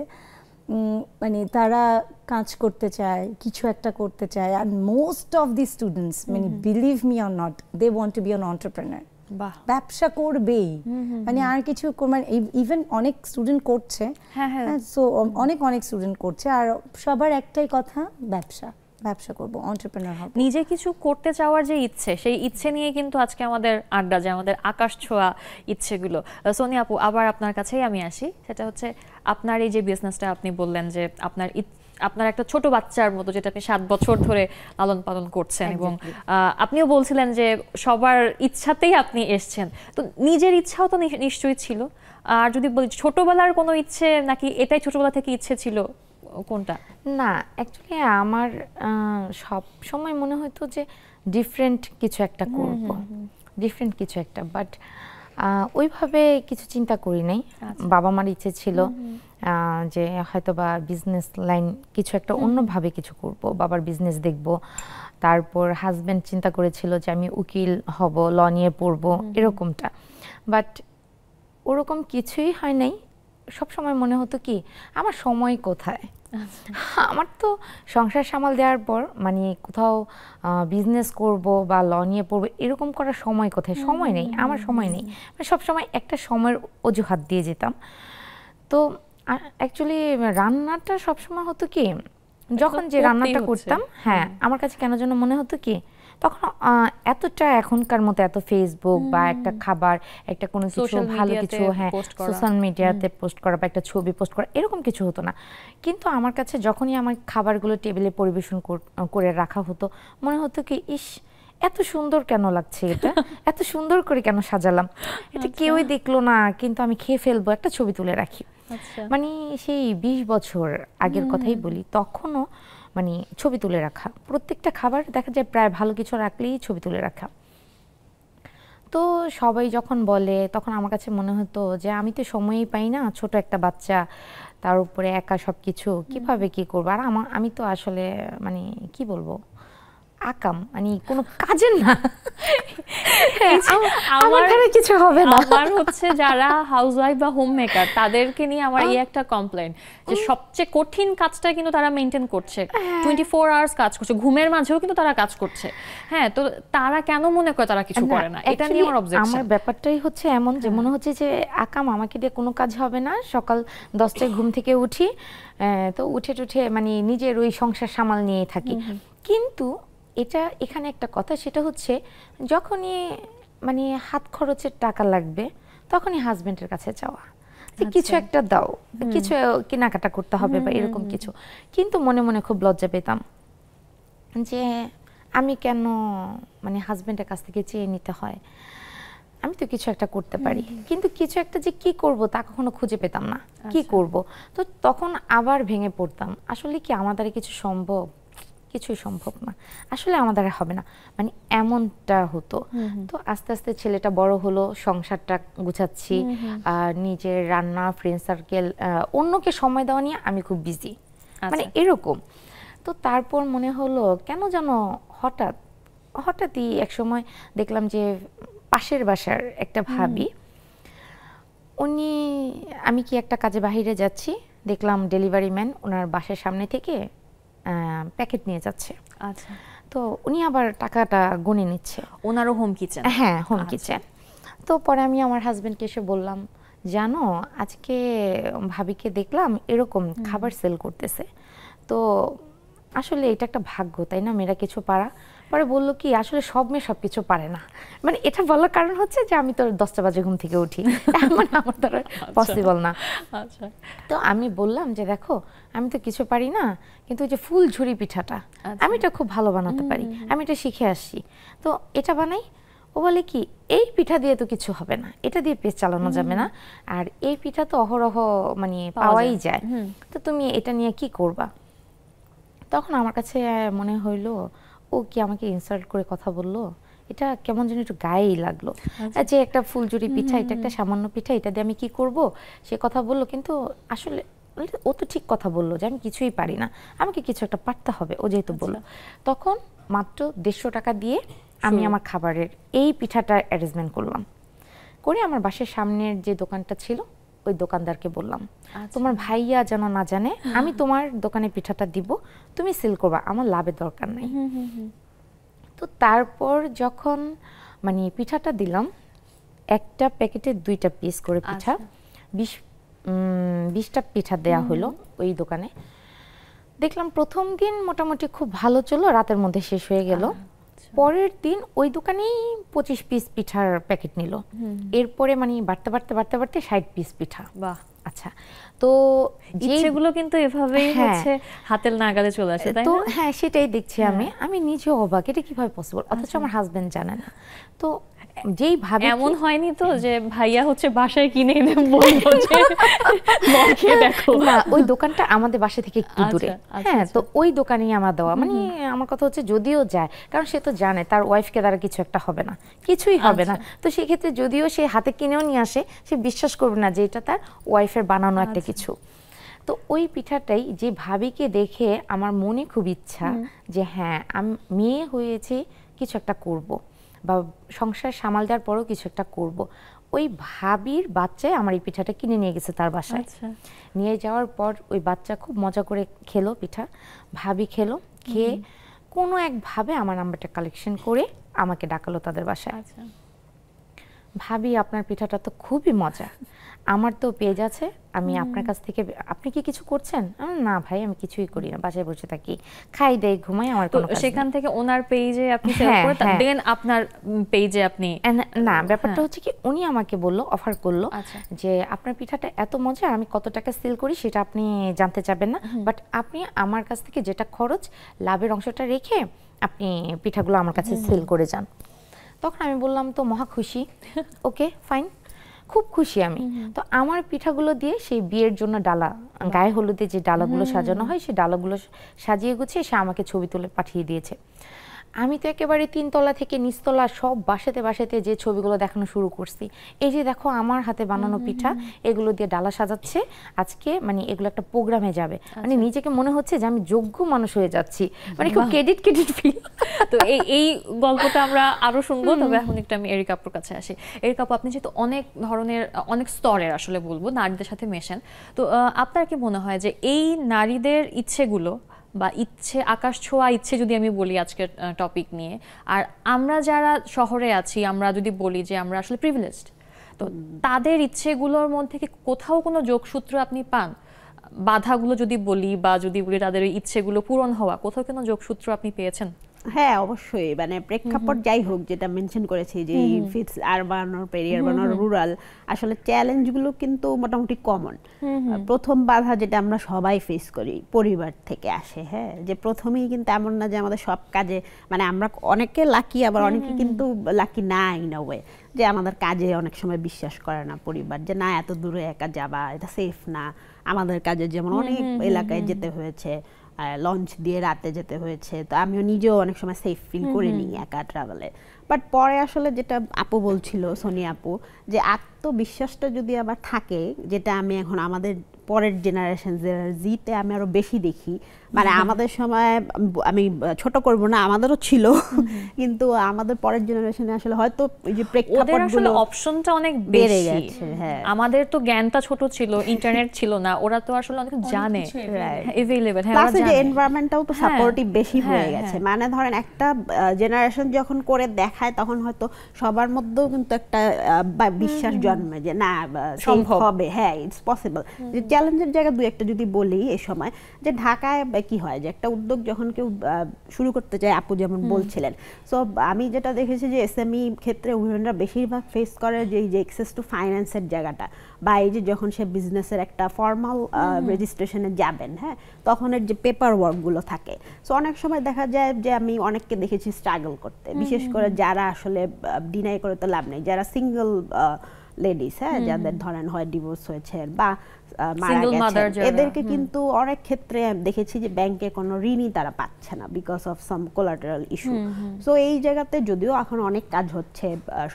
মানে তারা কাজ করতে চায়, কিছু একটা করতে চায়। আর মোস্ট অফ দি স্টুডেন্টস, মানে believe me or not, they want to be an entrepreneur. ব্যবসা করবেই, মানে আর কিছু মানে ইভেন অনেক স্টুডেন্ট করছে, সো অনেক স্টুডেন্ট করছে, আর সবার একটাই কথা, ব্যবসা করবো, এন্টারপ্রেনার হব। নিজে কিছু করতে চাওয়ার যে ইচ্ছে, সেই ইচ্ছে নিয়ে কিন্তু আজকে আমাদের আড্ডা, যে আমাদের আকাশ ছোঁয়া ইচ্ছেগুলো। সোনিয়া আপু, আবার আপনার কাছেই আমি আসি। সেটা হচ্ছে আপনার এই যে বিজনেসটা আপনি বললেন যে আপনার একটা ছোট বাচ্চার মতো, যেটা আপনি 7 বছর ধরে লালন পালন করছেন, এবং আপনিও বলছিলেন যে সবার ইচ্ছাতেই আপনি এসছেন, তো নিজের ইচ্ছাও তো নিশ্চয়ই ছিল। আর যদি বলি ছোটবেলার কোনো ইচ্ছে, নাকি এটাই ছোটবেলা থেকে ইচ্ছে ছিল, কোনটা? না, অ্যাকচুয়ালি আমার সব সময় মনে হতো যে ডিফারেন্ট কিছু একটা করব, ডিফারেন্ট কিছু একটা, বাট ওইভাবে কিছু চিন্তা করি নাই। বাবা মার ইচ্ছে ছিল যে হয়তো বা বিজনেস লাইন কিছু একটা অন্যভাবে কিছু করব, বাবার বিজনেস দেখব। তারপর হাজব্যান্ড চিন্তা করেছিল যে আমি উকিল হব, ল নিয়ে পড়বো, এরকমটা। বাট ওরকম কিছুই হয় নাই। সবসময় মনে হতো কি, আমার সময় কোথায়? আমার তো সংসার সামাল দেওয়ার পর মানে কোথাও বিজনেস করব বা ল নিয়ে পড়বো, এরকম করার সময় কোথায়? সময় নেই, আমার সময় নেই। মানে সবসময় একটা সময়ের অজুহাত দিয়ে যেতাম। তো অ্যাকচুয়ালি রান্নাটা সবসময় হতো কি, যখন যে রান্নাটা করতাম, হ্যাঁ, আমার কাছে কেন যেন মনে হতো কি, তখন এতটা এখনকার মতো এত ফেসবুক বা একটা খাবার, একটা কোনো কিছু ভালো কিছু, হ্যাঁ, সোশ্যাল মিডিয়াতে পোস্ট করা বা একটা ছবি পোস্ট করা, এরকম কিছু হতো না। কিন্তু আমার কাছে যখনই আমার খাবারগুলো টেবিলে পরিবেশন করে রাখা হতো, মনে হতো কি, ইস, এত সুন্দর কেন লাগছে, এটা এত সুন্দর করে কেন সাজালাম, এটা কেউই দেখলো না, কিন্তু আমি খেয়ে ফেলবো, একটা ছবি তুলে রাখি। মানে সেই 20 বছর আগের কথাই বলি, তখনও মানে ছবি তুলে রাখা, প্রত্যেকটা খাবার দেখা যায় প্রায় ভালো কিছু রাখলেই ছবি তুলে রাখা। তো সবাই যখন বলে তখন আমার কাছে মনে হতো যে আমি তো সময়ই পাই না, ছোট একটা বাচ্চা, তার উপরে একা সব কিছু কীভাবে কী করবো। আর আমি তো আসলে মানে কি বলবো, আকাম, মানে কোনো কাজের না। আমার দ্বারা কিছু হবে না। আমার হচ্ছে যারা হাউসওয়াইফ বা হোম মেকার তাদেরকে নিয়ে আমার এই একটা কমপ্লেন যে সবচেয়ে কঠিন কাজটা কিন্তু তারা মেনটেন করছে, 24 আওয়ার্স কাজ করছে, ঘুমের মাঝেও কিন্তু তারা কাজ করছে। হ্যাঁ, তো তারা কেন মনে করে তারা কিছু করে না, এটা নিয়ে আমার অবজেকশন। আমার ব্যাপারটাই হচ্ছে এমন যে মনে হচ্ছে যে আকাম, আমাকে দিয়ে কোনো কাজ হবে না। সকাল 10টায় ঘুম থেকে উঠি, তো উঠে টুঠে মানে নিজের ওই সংসার সামাল নিয়ে থাকি। কিন্তু এটা এখানে একটা কথা, সেটা হচ্ছে যখনই মানে হাত খরচের টাকা লাগবে তখনই হাজবেন্ডের কাছে যাওয়া, কিছু একটা দাও, কিছু কেনাকাটা করতে হবে বা এরকম কিছু। কিন্তু মনে মনে খুব লজ্জা পেতাম যে আমি কেন মানে হাজবেন্ডের কাছ থেকে চেয়ে নিতে হয়, আমি তো কিছু একটা করতে পারি। কিন্তু কিছু একটা যে কি করব তা কখনো খুঁজে পেতাম না, কি করব। তো তখন আবার ভেঙে পড়তাম, আসলে কি আমাদের কিছু সম্ভব? কিছুই সম্ভব না, আসলে আমাদের হবে না, মানে এমনটা হতো। তো আস্তে আস্তে ছেলেটা বড় হলো, সংসারটা গুছাচ্ছি, আর নিজের রান্না, ফ্রেন্ড সার্কেল, অন্যকে সময় দেওয়া নিয়ে আমি খুব বিজি, মানে এরকম। তো তারপর মনে হলো কেন যেন হঠাৎই এক সময় দেখলাম যে পাশের বাসার একটা ভাবি, উনি, আমি কি একটা কাজে বাইরে যাচ্ছি, দেখলাম ডেলিভারি ম্যান ওনার বাসার সামনে থেকে প্যাকেট নিয়ে যাচ্ছে। আচ্ছা, তো উনি আবার টাকাটা গুনে নিচ্ছে। ওনারও হোম কিচেন? হ্যাঁ, হোম কিচেন। তো পরে আমি আমার হাজবেন্ডকে এসে বললাম, জানো আজকে ভাবিকে দেখলাম এরকম খাবার সেল করতেছে, তো আসলে এটা একটা ভাগ্য, তাই না, মেয়েরা কিছু পারা। পরে বললো কি, আসলে সব মেয়ে সব কিছু পারে না। মানে এটা বলার কারণ হচ্ছে যে আমি তো 10টা বাজে ঘুম থেকে উঠি, মানে আমার দ্বারা পসিবল না। আচ্ছা, তো আমি বললাম যে দেখো, আমি তো কিছু পারি না, কিন্তু ওই যে ফুল ঝুরি পিঠাটা আমি এটা খুব ভালো বানাতে পারি, আমি এটা শিখে আসছি, তো এটা বানাই। ও বলে কি, এই পিঠা দিয়ে তো কিছু হবে না, এটা দিয়ে পেট চালানো যাবে না, আর এই পিঠা তো অহরহ মানে পাওয়াই যায়, তো তুমি এটা নিয়ে কি করবা? তখন আমার কাছে মনে হইলো ও কি আমাকে ইনসাল্ট করে কথা বললো, এটা কেমন যেন একটু গায়েই লাগলো। যে একটা ফুলঝুরি পিঠা, এটা একটা সামান্য পিঠা, এটা দিয়ে আমি কি করব, সে কথা বললো। কিন্তু আসলে ও তো ঠিক কথা বললো যে আমি কিছুই পারি না, আমাকে কিছু একটা পারতে হবে, ও যেহেতু বললো। তখন মাত্র 150 টাকা দিয়ে আমি আমার খাবারের এই পিঠাটা অ্যারেঞ্জমেন্ট করলাম, করে আমার বাসার সামনের যে দোকানটা ছিল ওই দোকানদারকে বললাম, তোমার ভাইয়া যেন না জানে, আমি তোমার দোকানে পিঠাটা দিব, তুমি সেল করবা, আমার লাভের দরকার নাই। তো তারপর যখন মানে পিঠাটা দিলাম, একটা প্যাকেটে 2টা পিস করে পিঠা, 20টা পিঠা দেয়া হলো ওই দোকানে। দেখলাম প্রথম দিন মোটামুটি খুব ভালো চলো, রাতের মধ্যে শেষ হয়ে গেল। পরের দিন ওই দোকানেই 25 পিস পিঠার প্যাকেট নিল, এরপরে মানে বাড়তে বাড়তে বাড়তে বাড়তে 60 পিস পিঠা। বাহ, আচ্ছা, তো যেগুলো কিন্তু এভাবেই হচ্ছে হাতের নাগালে চলে আসে, তাই না? তো হ্যাঁ, সেটাই দেখছি আমি নিজে অবাক, এটা কিভাবে পসিবল, অথচ আমার হাজবেন্ড জানে না। তো যেই ভাবে এমন হয়নি তো যে ভাইয়া হচ্ছে বাসায় কিনে এনে বললো যে মগে দেখো না, ওই দোকানটা আমাদের বাসা থেকে একটু দূরে। হ্যাঁ, তো ওই দোকানেই আমার দেওয়া, মানে আমার কথা হচ্ছে যদিও যায়, কারণ সে তো জানে তার ওয়াইফকে দ্বারা কিছু একটা হবে না, কিছুই হবে না, তো সেক্ষেত্রে যদিও সে হাতে কিনেও নিয়ে আসে, সে বিশ্বাস করবে না যে এটা তার ওয়াইফের বানানো একটা কিছু। তো ওই পিঠাটাই যে ভাবিকে দেখে আমার মনে খুব ইচ্ছা যে হ্যাঁ, আমি মেয়ে হয়েছে, কিছু একটা করব, বা সংসার সামাল দেওয়ার পরেও কিছু একটা করব। ওই ভাবির বাচ্চায় আমার এই পিঠাটা কিনে নিয়ে গেছে তার বাসায়। নিয়ে যাওয়ার পর ওই বাচ্চা খুব মজা করে খেলো পিঠা, ভাবি খেলো, খেয়ে কোনো একভাবে আমার নাম্বারটা কালেকশন করে আমাকে ডাকালো তাদের বাসায়। ভাবি, আপনার পিঠাটা তো খুবই মজা, আমার তো পেজ আছে, আমি আপনার কাছ থেকে, আপনি কি কিছু করছেন? না ভাই, আমি কিছুই করি না, বাসায় বসে থাকি, খাই দেই, ঘুমাই, আমার কোনো কাজ নেই। সেখান থেকে ওনার পেজে আপনি সেল করে দেন, আপনার পেজে আপনি? না, ব্যাপারটা হচ্ছে কি, উনি আমাকে বললো, অফার করলো যে আপনার পিঠাটা এত মজা, আমি কত টাকা সেল করি সেটা আপনি জানতে চাবেন না, বাট আপনি আমার কাছ থেকে যেটা খরচ, লাভের অংশটা রেখে আপনি পিঠাগুলো আমার কাছে সেল করে যান। তখন আমি বললাম তো মহা খুশি, ওকে ফাইন, খুব খুশি আমি। তো আমার পিঠাগুলো দিয়ে সেই বিয়ের জন্য ডালা, গায়ে হলুদে যে ডালাগুলো সাজানো হয়, সেই ডালাগুলো সাজিয়ে গুছিয়ে সে আমাকে ছবি তুলে পাঠিয়ে দিয়েছে। আমি তো একেবারে 3 তলা থেকে নিচতলা সব বাসাতে যে ছবিগুলো দেখানো শুরু করছি। এই যে দেখো আমার হাতে বানানো পিঠা, এগুলো দিয়ে ডালা সাজাচ্ছে আজকে, মানে এগুলো একটা প্রোগ্রামে যাবে। মানে নিজেকে মনে হচ্ছে যে আমি যোগ্য মানুষ হয়ে যাচ্ছি, মানে খুব ক্রেডিট ফিল। তো এই গল্পটা আমরা আরো শুনবো, তবে এখন একটু আমি এরিকা আপুর কাছে আসি। এরিকা আপু, আপনি যেহেতু অনেক ধরনের অনেক স্তরের আসলে বলবো নারীদের সাথে মেশেন, তো আপনার কি মনে হয় যে এই নারীদের ইচ্ছেগুলো বা ইচ্ছে, আকাশ ছোঁয়া ইচ্ছে যদি আমি বলি আজকের টপিক নিয়ে, আর আমরা যারা শহরে আছি, আমরা যদি বলি যে আমরা আসলে প্রিভিলেজড, তো তাদের ইচ্ছেগুলোর মধ্যে কি কোথাও কোনো যোগসূত্র আপনি পান? বাধাগুলো যদি বলি বা যদি বলি তাদের ইচ্ছেগুলো পূরণ হওয়া, কোথাও কোনো যোগসূত্র আপনি পেয়েছেন? হ্যাঁ, অবশ্যই। মানে প্রেক্ষাপট যাই হোক, যেটা মেনশন করেছি যে fits urban or peri urban or rural, আসলে চ্যালেঞ্জগুলো কিন্তু মোটামুটি কমন। প্রথম বাধা যেটা আমরা সবাই ফেস করি পরিবার থেকে আসে। হ্যাঁ, যে প্রথমেই কিন্তু এমন না যে আমাদের সব কাজে, মানে আমরা অনেকে লাকি, আবার অনেকে কিন্তু লাকি না ইন আ ওয়ে, যে আমাদের কাজে অনেক সময় বিশ্বাস করে না পরিবার, যে না এত দূরে একা যাবা, এটা সেফ না। আমাদের কাজে যেমন অনেক এলাকায় যেতে হয়েছে, লঞ্চ দিয়ে রাতে যেতে হয়েছে, তো আমিও নিজেও অনেক সময় সেফ ফিল করিনি একা ট্রাভেলে। বাট পরে আসলে যেটা আপু বলছিল, সোনিয়া আপু, যে আত্মবিশ্বাসটা যদি আবার থাকে, যেটা আমি এখন আমাদের পরের জেনারেশন জিতে আমি আরো বেশি দেখি। মানে আমাদের সময় আমি ছোট করব না, আমাদেরও ছিল, কিন্তু আমাদের পরের জেনারেশনে আসলে হয়তো এই যে প্রেক্ষাপটগুলো অপশনটা অনেক বেড়ে গেছে। হ্যাঁ, আমাদের তো জ্ঞানটা ছোট ছিল, ইন্টারনেট ছিল না, ওরা তো আসলে অনেক জানে, এভেইলেবল। হ্যাঁ, প্লাস যে এনভায়রনমেন্টটাও তো সাপোর্টিভ বেশি হয়ে গেছে। মানে ধরেন একটা জেনারেশন যখন করে দেখায়, তখন হয়তো সবার মধ্যেও কিন্তু একটা বিশ্বাস জন্মে যে না সম্ভব হবে। হ্যাঁ, ইটস পসিবল। যে চ্যালেঞ্জের জায়গা দুই একটা যদি বলি এই সময়, যে ঢাকায় কি হয়, যে একটা উদ্যোগ যখন কেউ শুরু করতে চায়, আপু যেমন বলছিলেন, সো আমি যেটা দেখেছি যে এসএমই ক্ষেত্রে উইমেনরা বেশিরভাগ ফেস করে যে এই যে অ্যাক্সেস টু ফাইন্যান্সের জায়গাটা, বা এই যে যখন সে বিজনেসের একটা ফর্মাল রেজিস্ট্রেশনে যাবেন, হ্যাঁ, তখন এর যে পেপার ওয়ার্কগুলো থাকে, সো অনেক সময় দেখা যায় যে আমি অনেককে দেখেছি স্ট্রাগল করতে, বিশেষ করে যারা আসলে ডিনাই করে তো লাভ নেই, যারা সিঙ্গেল লেডিস, হ্যাঁ, যাদের ধরেন হয় ডিভোর্স হয়েছে বা মারা গেছে, এদেরকে কিন্তু অনেক ক্ষেত্রে দেখেছি যে ব্যাংকে কোনো ঋণই তারা পাচ্ছে না because of some collateral issue. So এই জায়গাতে যদিও এখন অনেক কাজ হচ্ছে,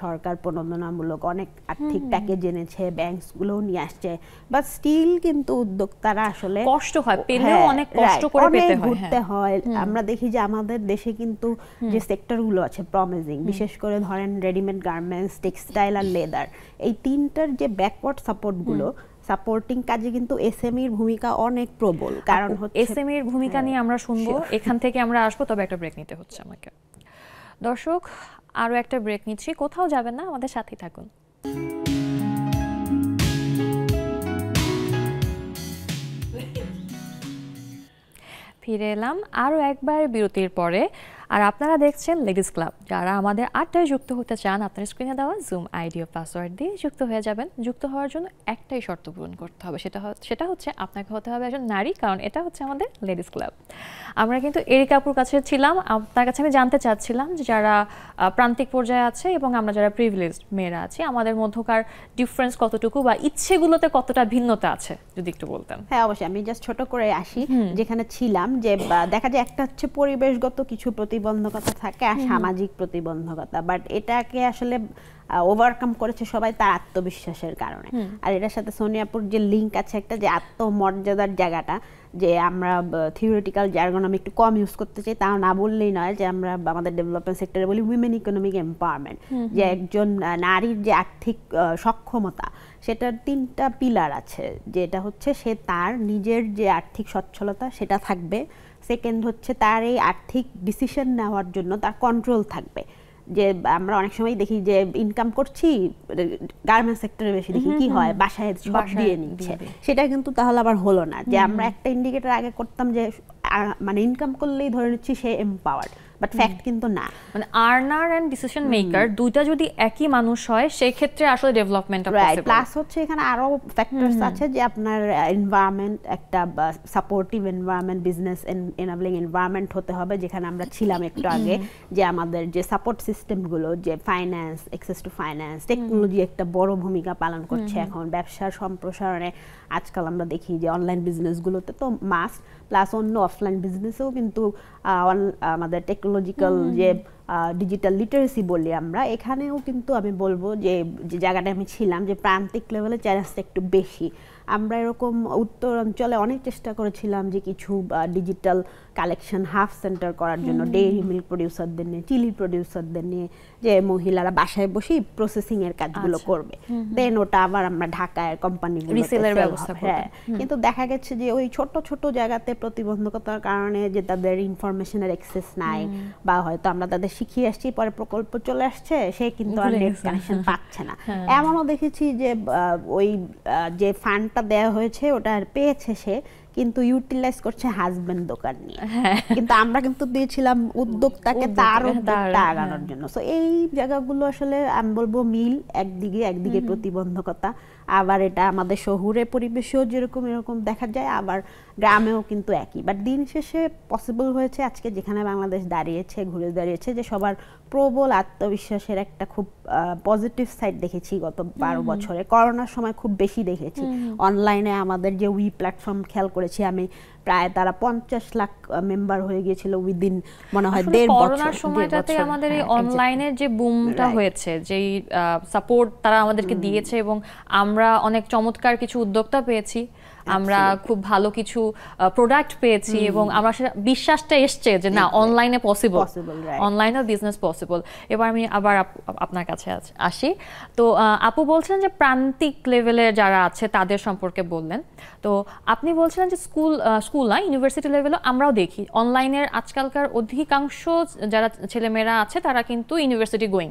সরকার প্রণোদনামূলক অনেক আর্থিক প্যাকেজ এনেছে, ব্যাংকসগুলোও নিয়ে আসছে, বাট স্টিল কিন্তু উদ্যোক্তারা আসলে কষ্ট হয়, পেলেও অনেক কষ্ট করে পেতে হয়, ঘুরতে হয়। আমরা দেখি যে আমাদের দেশে কিন্তু যে সেক্টরগুলো আছে প্রমিজিং, বিশেষ করে ধরেন রেডিমেড গার্মেন্টস, টেক্সটাইল আর লেদার, এই তিনটার যে ব্যাকওয়ার্ড সাপোর্টগুলো, সাপোর্টিং কাজে কিন্তু এসএমইর ভূমিকা অনেক প্রবল। কারণ হচ্ছে এসএমইর ভূমিকা নিয়ে আমরা শুনবো, এখান থেকে আমরা আসবো, তবে একটা ব্রেক নিতে হচ্ছে আমাকে। দর্শক, আরো একটা ব্রেক নিচ্ছি, কোথাও যাবেন না, আমাদের সাথেই থাকুন। ফিরে এলাম আরও একবার বিরতির পরে, আর আপনারা দেখছেন লেডিস ক্লাব। যারা আমাদের আড্ডায় যুক্ত হতে চান, আপনার স্ক্রিনে দেওয়া জুম আইডি ও পাসওয়ার্ড দিয়ে যুক্ত হয়ে যাবেন। যুক্ত হওয়ার জন্য একটাই শর্ত পূরণ করতে হবে, সেটা হচ্ছে আপনাকে হতে হবে একজন নারী, কারণ এটা হচ্ছে আমাদের লেডিস ক্লাব। আমরা কিন্তু এরিকা আপুর কাছে ছিলাম, আপনার কাছে আমি জানতে চাচ্ছিলাম যে যারা প্রান্তিক পর্যায়ে আছে এবং আমরা যারা প্রিভিলেজড মেয়েরা আছি, আমাদের মধ্যকার ডিফারেন্স কতটুকু বা ইচ্ছেগুলোতে কতটা ভিন্নতা আছে, যদি একটু বলতেন। হ্যাঁ, অবশ্যই। আমি জাস্ট ছোট করে আসি যেখানে ছিলাম, যে দেখা যায় একটা হচ্ছে পরিবেশগত কিছু প্রতিবন্ধকতা থাকে আর সামাজিক প্রতিবন্ধকতা, বাট এটাকে আসলে ওভারকাম করেছে সবাই তার আত্মবিশ্বাসের কারণে। আর এটার সাথে সোনিয়াপুর যে লিঙ্ক আছে একটা, যে আত্মমর্যাদার জায়গাটা, যে আমরা থিওরিটিক্যাল জার্গন আমি একটু কম ইউজ করতে চাই, তাও না বললেই নয়, যে আমরা আমাদের ডেভেলপমেন্ট সেক্টরে বলি উইমেন ইকোনমিক এম্পাওয়ারমেন্ট, যে একজন নারীর যে আর্থিক সক্ষমতা, সেটার তিনটা পিলার আছে। যেটা হচ্ছে সে তার নিজের যে আর্থিক সচ্ছলতা সেটা থাকবে, সেকেন্ড হচ্ছে তার এই আর্থিক ডিসিশন নেওয়ার জন্য তার কন্ট্রোল থাকবে। যে আমরা অনেক সময় দেখি যে ইনকাম করছি, গার্মেন্টস সেক্টরে বেশি দেখি কি হয়, বাসায় সব দিয়ে নিচ্ছে, সেটা কিন্তু তাহলে আবার হলো না। যে আমরা একটা ইন্ডিকেটর আগে করতাম যে মানে ইনকাম করলেই ধরে নিচ্ছি সে এম্পাওয়ার্ড, বাট ফ্যাক্ট কিন্তু না। মানে আর্নার এন্ড ডিসিশন মেকার দুইটা যদি একই মানুষ হয়, সেই ক্ষেত্রে আসলে ডেভেলপমেন্টটা পসিবল। প্লাস হচ্ছে এখানে আরো ফ্যাক্টরস আছে, যে আপনার এনভায়রনমেন্ট, একটা supportive environment, business enabling environment হতে হবে, যেখানে আমরা ছিলাম একটু আগে, যে আমাদের যে সাপোর্ট সিস্টেমগুলো, যে finance, access to finance, technology একটা বড় ভূমিকা পালন করছে এখন ব্যবসার সম্প্রসারণে। আজকাল আমরা দেখি যে অনলাইন বিজনেসগুলোতে তো মাস্ট, প্লাস অন্য অফলাইন বিজনেসেও কিন্তু আমাদের টেকনোলজিক্যাল যে ডিজিটাল লিটারেসি বলি আমরা, এখানেও কিন্তু আমি বলবো যে যে জায়গাটা আমি ছিলাম যে প্রান্তিক লেভেলে চ্যালেঞ্জটা একটু বেশি। আমরা এরকম উত্তর অঞ্চলে অনেক চেষ্টা করেছিলাম যে কিছু ডিজিটাল কালেকশন হাফ সেন্টার করার জন্য, ডেইরি মিল্ক প্রডিউসারদের নিয়ে, চিলি প্রডিউসারদের নিয়ে, যে মহিলারা বাসায় বসেই প্রসেসিং এর কাজগুলো করবে, দেন ওটা আবার আমরা ঢাকায় কোম্পানিগুলোতে রিসেলের ব্যবস্থা করব। হ্যাঁ, কিন্তু দেখা গেছে যে ওই ছোট ছোট জায়গাতে প্রতিবন্ধকতার কারণে যে তাদের ইনফরমেশনের অ্যাক্সেস নাই, বা হয়তো আমরা তাদের শিখিয়ে আসছি, পরে প্রকল্প চলে আসছে, সে কিন্তু আর নেট কানেকশন পাচ্ছে না। এমনও দেখেছি যে ওই যে ফান্ডটা দেওয়া হয়েছে ওটা পেয়েছে সে, কিন্তু ইউটিলাইজ করছে হাজবেন্ড দোকান নিয়ে, কিন্তু আমরা কিন্তু দিয়েছিলাম উদ্যোক্তাকে তার উদ্যোগটা আগানোর জন্য। সো এই জায়গাগুলো আসলে আমি বলবো মিল একদিকে প্রতিবন্ধকতা, আবার এটা আমাদের শহুরে পরিবেশেও যেরকম এরকম দেখা যায়, আবার গ্রামেও কিন্তু একই। বাট দিন শেষে পসিবল হয়েছে আজকে যেখানে বাংলাদেশ ঘুরে দাঁড়িয়েছে, যে সবার প্রবল আত্মবিশ্বাসের একটা খুব পজিটিভ সাইড দেখেছি গত 12 বছরে। করোনার সময় খুব বেশি দেখেছি অনলাইনে আমাদের যে উই প্ল্যাটফর্ম খেয়াল করেছি আমি, প্রায় তারা 50 লাখ মেম্বার হয়ে গিয়েছিল উইদিন মনে হয় 1.5 বছর। করোনার সময়টাতে আমাদের এই অনলাইনের যে বুমটা হয়েছে, যেই সাপোর্ট তারা আমাদেরকে দিয়েছে, এবং আমরা অনেক চমৎকার কিছু উদ্যোক্তা পেয়েছি, আমরা খুব ভালো কিছু প্রোডাক্ট পেয়েছি, এবং আমরা সেটা বিশ্বাসটা এসছে যে না অনলাইনে পসিবল, অনলাইনে বিজনেস পসিবল। এবার আমি আবার আপনার কাছে আসি। তো আপু বলছিলেন যে প্রান্তিক লেভেলের যারা আছে তাদের সম্পর্কে বললেন, তো আপনি বলছিলেন যে স্কুল না, ইউনিভার্সিটি লেভেলে আমরাও দেখি অনলাইনের আজকালকার অধিকাংশ যারা ছেলেমেয়েরা আছে তারা কিন্তু ইউনিভার্সিটি গোয়িং,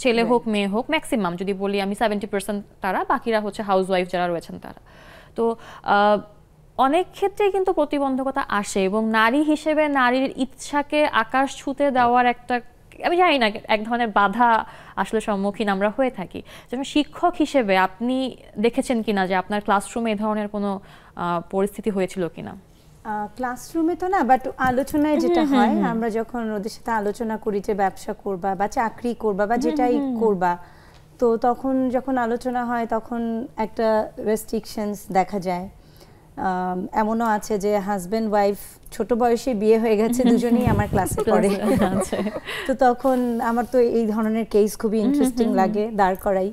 ছেলে হোক মেয়ে হোক, ম্যাক্সিমাম যদি বলি আমি 70% তারা, বাকিরা হচ্ছে হাউসওয়াইফ যারা রয়েছেন তারা। তো অনেক ক্ষেত্রে কিন্তু প্রতিবন্ধকতা আসে, এবং নারী হিসেবে নারীর ইচ্ছাকে আকাশ ছুঁতে দেওয়ার একটা, আমি জানি না, এক ধরনের বাধা আসলে সম্মুখীন আমরা হয়ে থাকি। যেমন শিক্ষক হিসেবে আপনি দেখেছেন কিনা যে আপনার ক্লাসরুমে এই ধরনের কোনো পরিস্থিতি হয়েছিল কিনা? ক্লাসরুমে তো না, বাট আলোচনায় যেটা হয়, আমরা যখন ওদের সাথে আলোচনা করি যে ব্যবসা করবা বা চাকরি করবা বা যেটাই করবা, তো তখন যখন আলোচনা হয় তখন একটা রেস্ট্রিকশনস দেখা যায়। এমনও আছে যে হাজব্যান্ড ওয়াইফ ছোট বয়সে বিয়ে হয়ে গেছে, দুজনেই আমার ক্লাসে পড়ে। তো তখন আমার তো এই ধরনের কেস খুবই ইন্টারেস্টিং লাগে, দাঁড় করাই,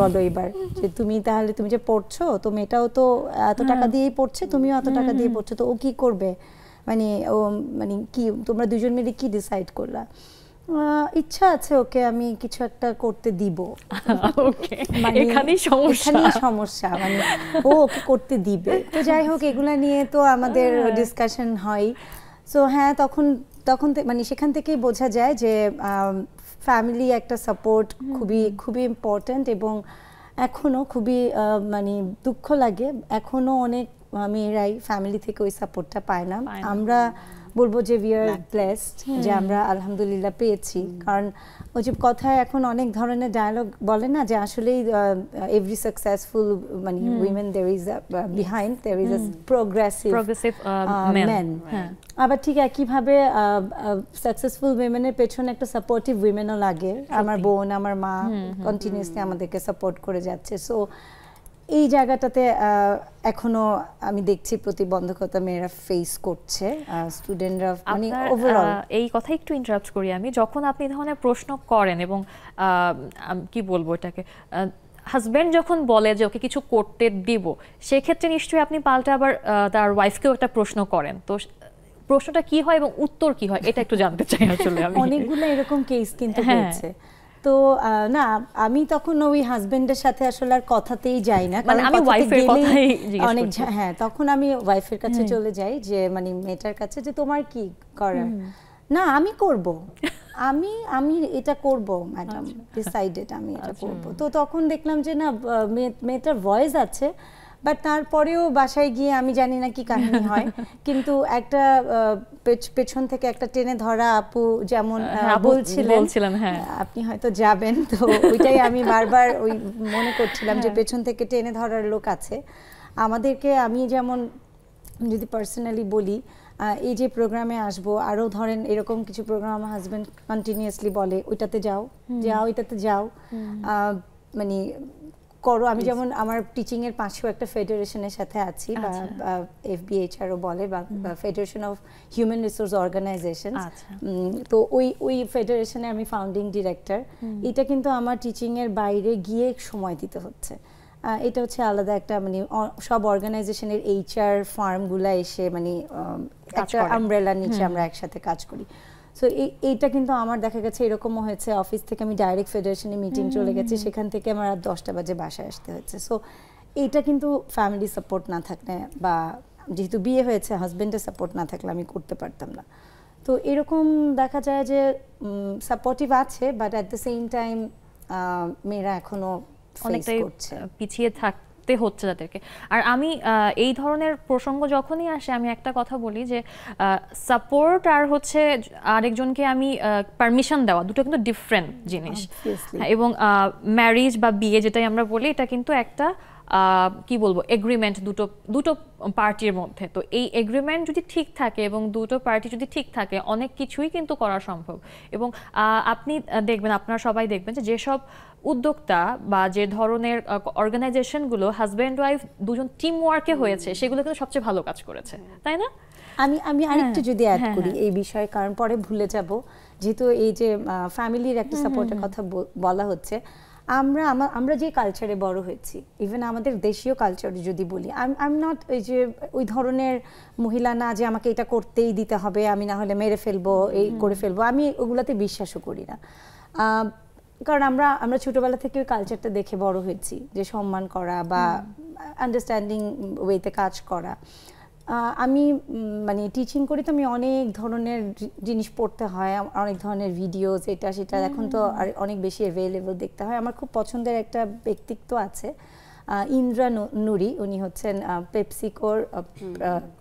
বলো এবার যে তুমি তাহলে তুমি যে পড়ছো, তো মেয়েটাও তো এত টাকা দিয়েই পড়ছে, তুমিও এত টাকা দিয়ে পড়ছো, তো ও কি করবে, মানে ও মানে কি তোমরা দুজন মিলে কি ডিসাইড করলা? ইচ্ছা আছে ওকে আমি কিছু একটা করতে দিব, এখানেই সমস্যা, মানে ও ওকে করতে দিবে। তো যাই হোক, এগুলা নিয়ে তো আমাদের ডিসকাশন হয়। সো হ্যাঁ, তখন মানে সেখান থেকেই বোঝা যায় যে ফ্যামিলি একটা সাপোর্ট খুবই ইম্পর্ট্যান্ট, এবং এখনো খুবই মানে দুঃখ লাগে, এখনো অনেক মেয়েরাই ফ্যামিলি থেকে ওই সাপোর্টটা পায় না। আমরা বলবো যে উই আর ব্লেসড যে আমরা আলহামদুলিল্লাহ পেয়েছি, কারণ ওই যে কথায় এখন অনেক ধরনের ডায়ালগ বলে না যে আসলে এভরি সাকসেসফুল মানে women there is behind there is a progressive men. আবার ঠিক একইভাবে সাকসেসফুল উইমেনের পেছনে একটা সাপোর্টিভ উইমেনও লাগে। আমার বোন, আমার মা কন্টিনিউয়াসলি আমাদেরকে সাপোর্ট করে যাচ্ছে। সো এই জায়গাটাতে এখনো আমি দেখছি প্রতিবন্ধকতা মেয়েরা ফেস করছে, স্টুডেন্টরা, মানে ওভারঅল। এই কথা একটু ইন্টারাপ্ট করি আমি, যখন আপনি এই ধরনের প্রশ্ন করেন এবং কি বলবো এটাকে, হাজব্যান্ড যখন বলে যে ওকে কিছু করতে দিব, সেক্ষেত্রে নিশ্চয়ই আপনি পাল্টা আবার তার ওয়াইফকেও একটা প্রশ্ন করেন, তো প্রশ্নটা কি হয় এবং উত্তর কি হয় এটা একটু জানতে চাই আসলে আমি। অনেকগুলো এরকম কেস কিন্তু হয়েছে। তো না, আমি তখন ওই হাজবেন্ডের সাথে আসলে আর কথাতেই যাই না, কারণ আমি ওয়াইফের কথাই অনেক, হ্যাঁ তখন আমি ওয়াইফের কাছে চলে যাই, যে মানে মেয়েটার কাছে, যে তোমার কি করার, না আমি করব, আমি এটা করব ম্যাডাম, ডিসাইডেড আমি এটা করব। তো তখন দেখলাম যে না, মেয়েটার ভয়েস আছে, বাট তারপরেও বাসায় গিয়ে আমি জানি না কি কাহিনী হয়, কিন্তু একটা পেছন থেকে একটা টেনে ধরা আপু যেমন বলছিলেন, আপনি হয়তো যাবেন, তো ওইটাই আমি বারবার ওই মনে করছিলাম যে পেছন থেকে টেনে ধরার লোক আছে আমাদেরকে। আমি যেমন যদি পার্সোনালি বলি, এই যে প্রোগ্রামে আসবো, আরও ধরেন এরকম কিছু প্রোগ্রাম আমার হাজব্যান্ড কন্টিনিউয়াসলি বলে ওইটাতে যাও, এটাতে যাও, মানে করো। আমি যেমন আমার টিচিং এর পাশেও একটা ফেডারেশনের সাথে আছি, বা FBHRও বলে, বা federation of human resource organisation. তো ওই ফেডারেশনে আমি ফাউন্ডিং ডিরেক্টর। এটা কিন্তু আমার টিচিং এর বাইরে গিয়ে সময় দিতে হচ্ছে। এটা হচ্ছে আলাদা একটা, মানে সব অর্গানাইজেশনের HR ফার্মগুলা এসে মানে একটা আমব্রেলার নিচে আমরা একসাথে কাজ করি। সো এইটা কিন্তু আমার দেখা গেছে এরকমও হয়েছে, অফিস থেকে আমি ডাইরেক্ট ফেডারেশনে মিটিং চলে গেছি, সেখান থেকে আমার রাত 10টা বাজে বাসায় আসতে হচ্ছে। সো এইটা কিন্তু ফ্যামিলি সাপোর্ট না থাকলে, বা যেহেতু বিয়ে হয়েছে হাজবেন্ডের সাপোর্ট না থাকলে আমি করতে পারতাম না। তো এরকম দেখা যায় যে সাপোর্টিভ আছে, but at the same time মেয়েরা এখনো অনেকটাই পিছিয়ে থাকতে হচ্ছে তাদেরকে। আর আমি এই ধরনের প্রসঙ্গ যখনই আসে আমি একটা কথা বলি যে সাপোর্ট আর হচ্ছে আরেকজনকে আমি পারমিশন দেওয়া, দুটো কিন্তু ডিফারেন্ট জিনিস। এবং ম্যারিজ বা বিয়ে যেটাই আমরা বলি, এটা কিন্তু একটা কি বলবো এগ্রিমেন্ট দুটো পার্টির মধ্যে। তো এই এগ্রিমেন্ট যদি ঠিক থাকে এবং দুটো পার্টি যদি ঠিক থাকে, অনেক কিছুই কিন্তু করা সম্ভব। এবং আপনি দেখবেন, আপনারা সবাই দেখবেন যে যেসব উদ্যোক্তা বা যে ধরনের অর্গানাইজেশনগুলো হাজব্যান্ড ওয়াইফ দুজন টিম ওয়ার্কে হয়েছে, সেগুলো কিন্তু সবচেয়ে ভালো কাজ করেছে, তাই না? আমি আরেকটু যদি অ্যাড করি এই বিষয়ে, কারণ পরে ভুলে যাব, যেহেতু এই যে ফ্যামিলির একটা সাপোর্টের কথা বলা হচ্ছে। আমরা যে কালচারে বড় হয়েছি, ইভেন আমাদের দেশীয় কালচারে যদি বলি, আই এম নট ওই ধরনের মহিলা না যে আমাকে এটা করতেই দিতে হবে, আমি না হলে মেরে ফেলবো, এই করে ফেলবো, আমি ওগুলাতে বিশ্বাসও করি না। কারণ আমরা ছোটবেলা থেকে ওই কালচারটা দেখে বড় হয়েছি, যে সম্মান করা বা আন্ডারস্ট্যান্ডিং ওয়েতে কাজ করা। আমি মানে টিচিং করি, তো আমি অনেক ধরনের জিনিস পড়তে হয়, অনেক ধরনের ভিডিওস, এটা সেটা এখন তো আর অনেক বেশি অ্যাভেলেবল দেখতে হয়। আমার খুব পছন্দের একটা ব্যক্তিত্ব আছে, ইন্দ্রা নুরি। উনি হচ্ছেন পেপসিকোর